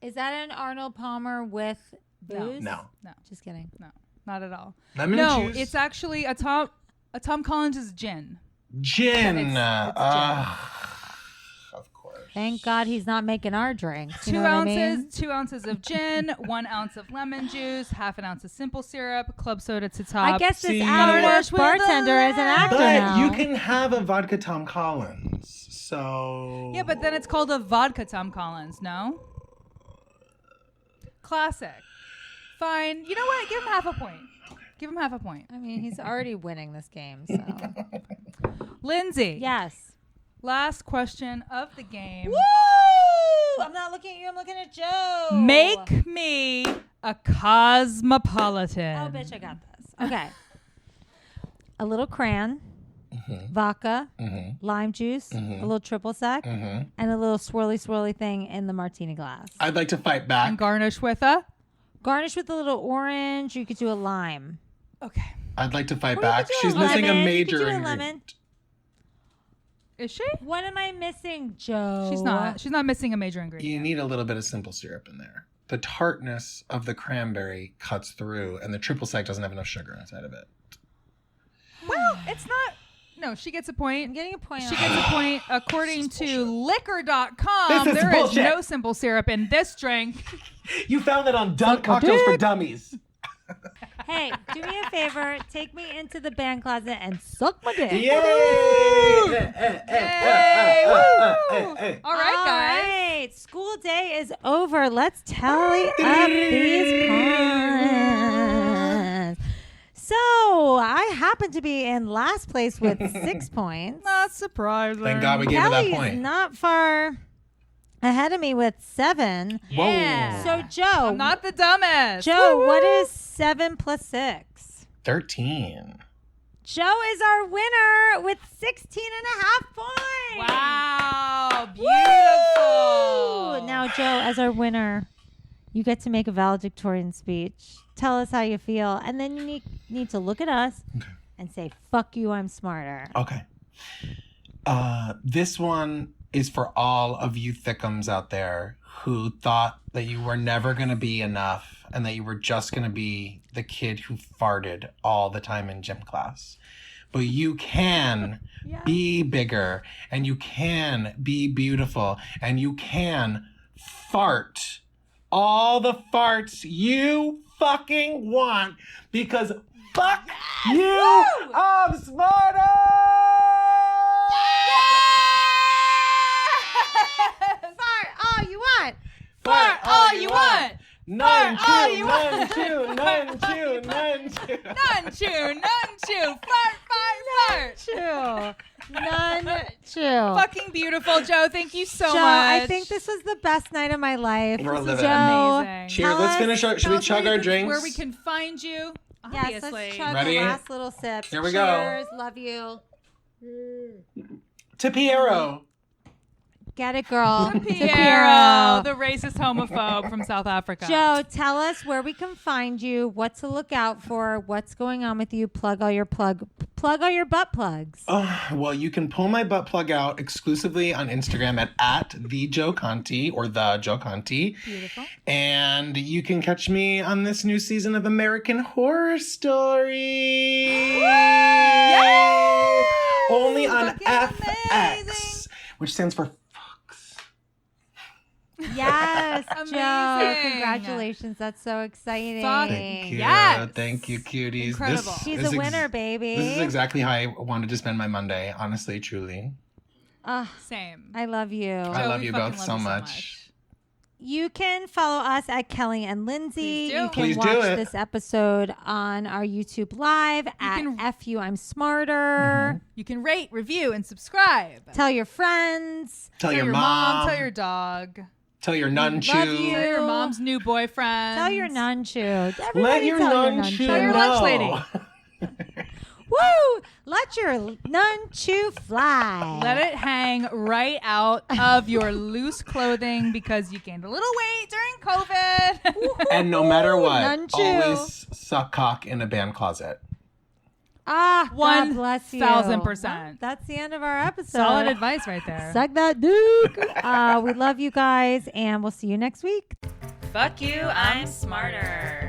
Is that an Arnold Palmer with booze? No. Just kidding. No, not at all. Lemon No, juice. it's actually a Tom Collins is gin. Gin. It's Of course. Thank God he's not making our drinks. You 2 know what I ounces, mean? 2 ounces of gin, 1 ounce of lemon juice, half an ounce of simple syrup, club soda to top. I guess this See, out-of-work garnish with bartender is an actor But now. you can have a vodka Tom Collins. So Yeah, but then it's called a vodka Tom Collins, no? Classic. Fine. You know what? Give him half a point. Give him half a point. I mean, he's already winning this game, so. Lindsey. Yes. Last question of the game. Woo! I'm not looking at you. I'm looking at Joe. Make me a cosmopolitan. Oh, bitch, I got this. Okay. A little crayon, vodka, lime juice, a little triple sec, and a little swirly thing in the martini glass. I'd like to fight And back. garnish with a. Garnish with a little orange. You could do a lime. Okay. I'd like to fight We back. could do She's a missing a lemon. You major could do a ingredient. lemon. Is she? What am I missing, Joe? She's not. She's not missing a major ingredient. You need a little bit of simple syrup in there. The tartness of the cranberry cuts through, and the triple sec doesn't have enough sugar inside of it. Well, it's not. No, she gets a I'm point. getting a point. She on gets a that. point. According This is to liquor.com, This is there is bullshit. no simple syrup in this drink. You found it on Suck my Cocktails for dick. Dummies. Hey, do me a favor. Take me into the band closet and suck my dick. Yay! Yay! Woo! All right, All guys. right. School day is over. Let's tally up these points. So I happen to be in last place with 6 points. Not surprising. Thank God we gave her that Kelly's point. not far ahead of me with 7. Yeah. So Joe, I'm not the dumbest. Joe, Woo-hoo. what is 7 plus 6? 13. Joe is our winner with 16 and a half points. Wow. Woo! Beautiful. Now, Joe, as our winner, you get to make a valedictorian speech. Tell us how you feel. And then you need to look at us and say, fuck you, I'm smarter. Okay. This one is for all of you thickums out there who thought that you were never going to be enough and that you were just going to be the kid who farted all the time in gym class. But you can be bigger, and you can be beautiful, and you can fart all the farts you fucking want, because fuck you, I'm smarter! Fart all you want. Fart all you want. None Fart all chew, you none want. chew, none chew, none chew. None chew, none chew. Fart, fart, fart. Chew. None chew. Fucking beautiful, Joe. Thank you so Joe, much. I think this was the best night of my life. We're This is living it. Joe. Amazing. Cheers, Tell let's us- finish our, should Tell we us chug where our you can- drinks? Where we can find you. Yes, Obviously. let's chug Ready? the last little sips. Here we go. Cheers. Love you. To Piero. Get it, girl. Piero, the racist homophobe from South Africa. Joe, tell us where we can find you, what to look out for, what's going on with you. Plug all your butt plugs. Well, you can pull my butt plug out exclusively on Instagram at the Joe Conti or the Joe Conti. Beautiful. And you can catch me on this new season of American Horror Story. Yay! Only on Fucking FX, amazing. which stands for Fox. Yes, Amazing. Joe. Congratulations. That's so exciting. Fuck Thank you. Yes. Thank you, cuties. Incredible. She's is a winner, baby. This is exactly how I wanted to spend my Monday, honestly, truly. Same. I love you. I love we you fucking both love so you much. You can follow us at Kelly and Lindsey. Please do. You can Please do watch it. this episode on our YouTube live at can- FU I'm Smarter. You can rate, review, and subscribe. Tell your friends. Tell your mom. mom. Tell your dog. Tell your nun Love chew. you. Tell your mom's new boyfriend. Tell your nun chew. Everybody Let your tell nun chew Tell your lunch know. lady. Woo! Let your nun chew fly. Let it hang right out of your loose clothing because you gained a little weight during COVID. And no matter what, Nun chew. always suck cock in a band closet. God bless you. 1000%. Well, that's the end of our episode. Solid advice right there. Suck that duke. We love you guys, and we'll see you next week. Fuck you, I'm smarter.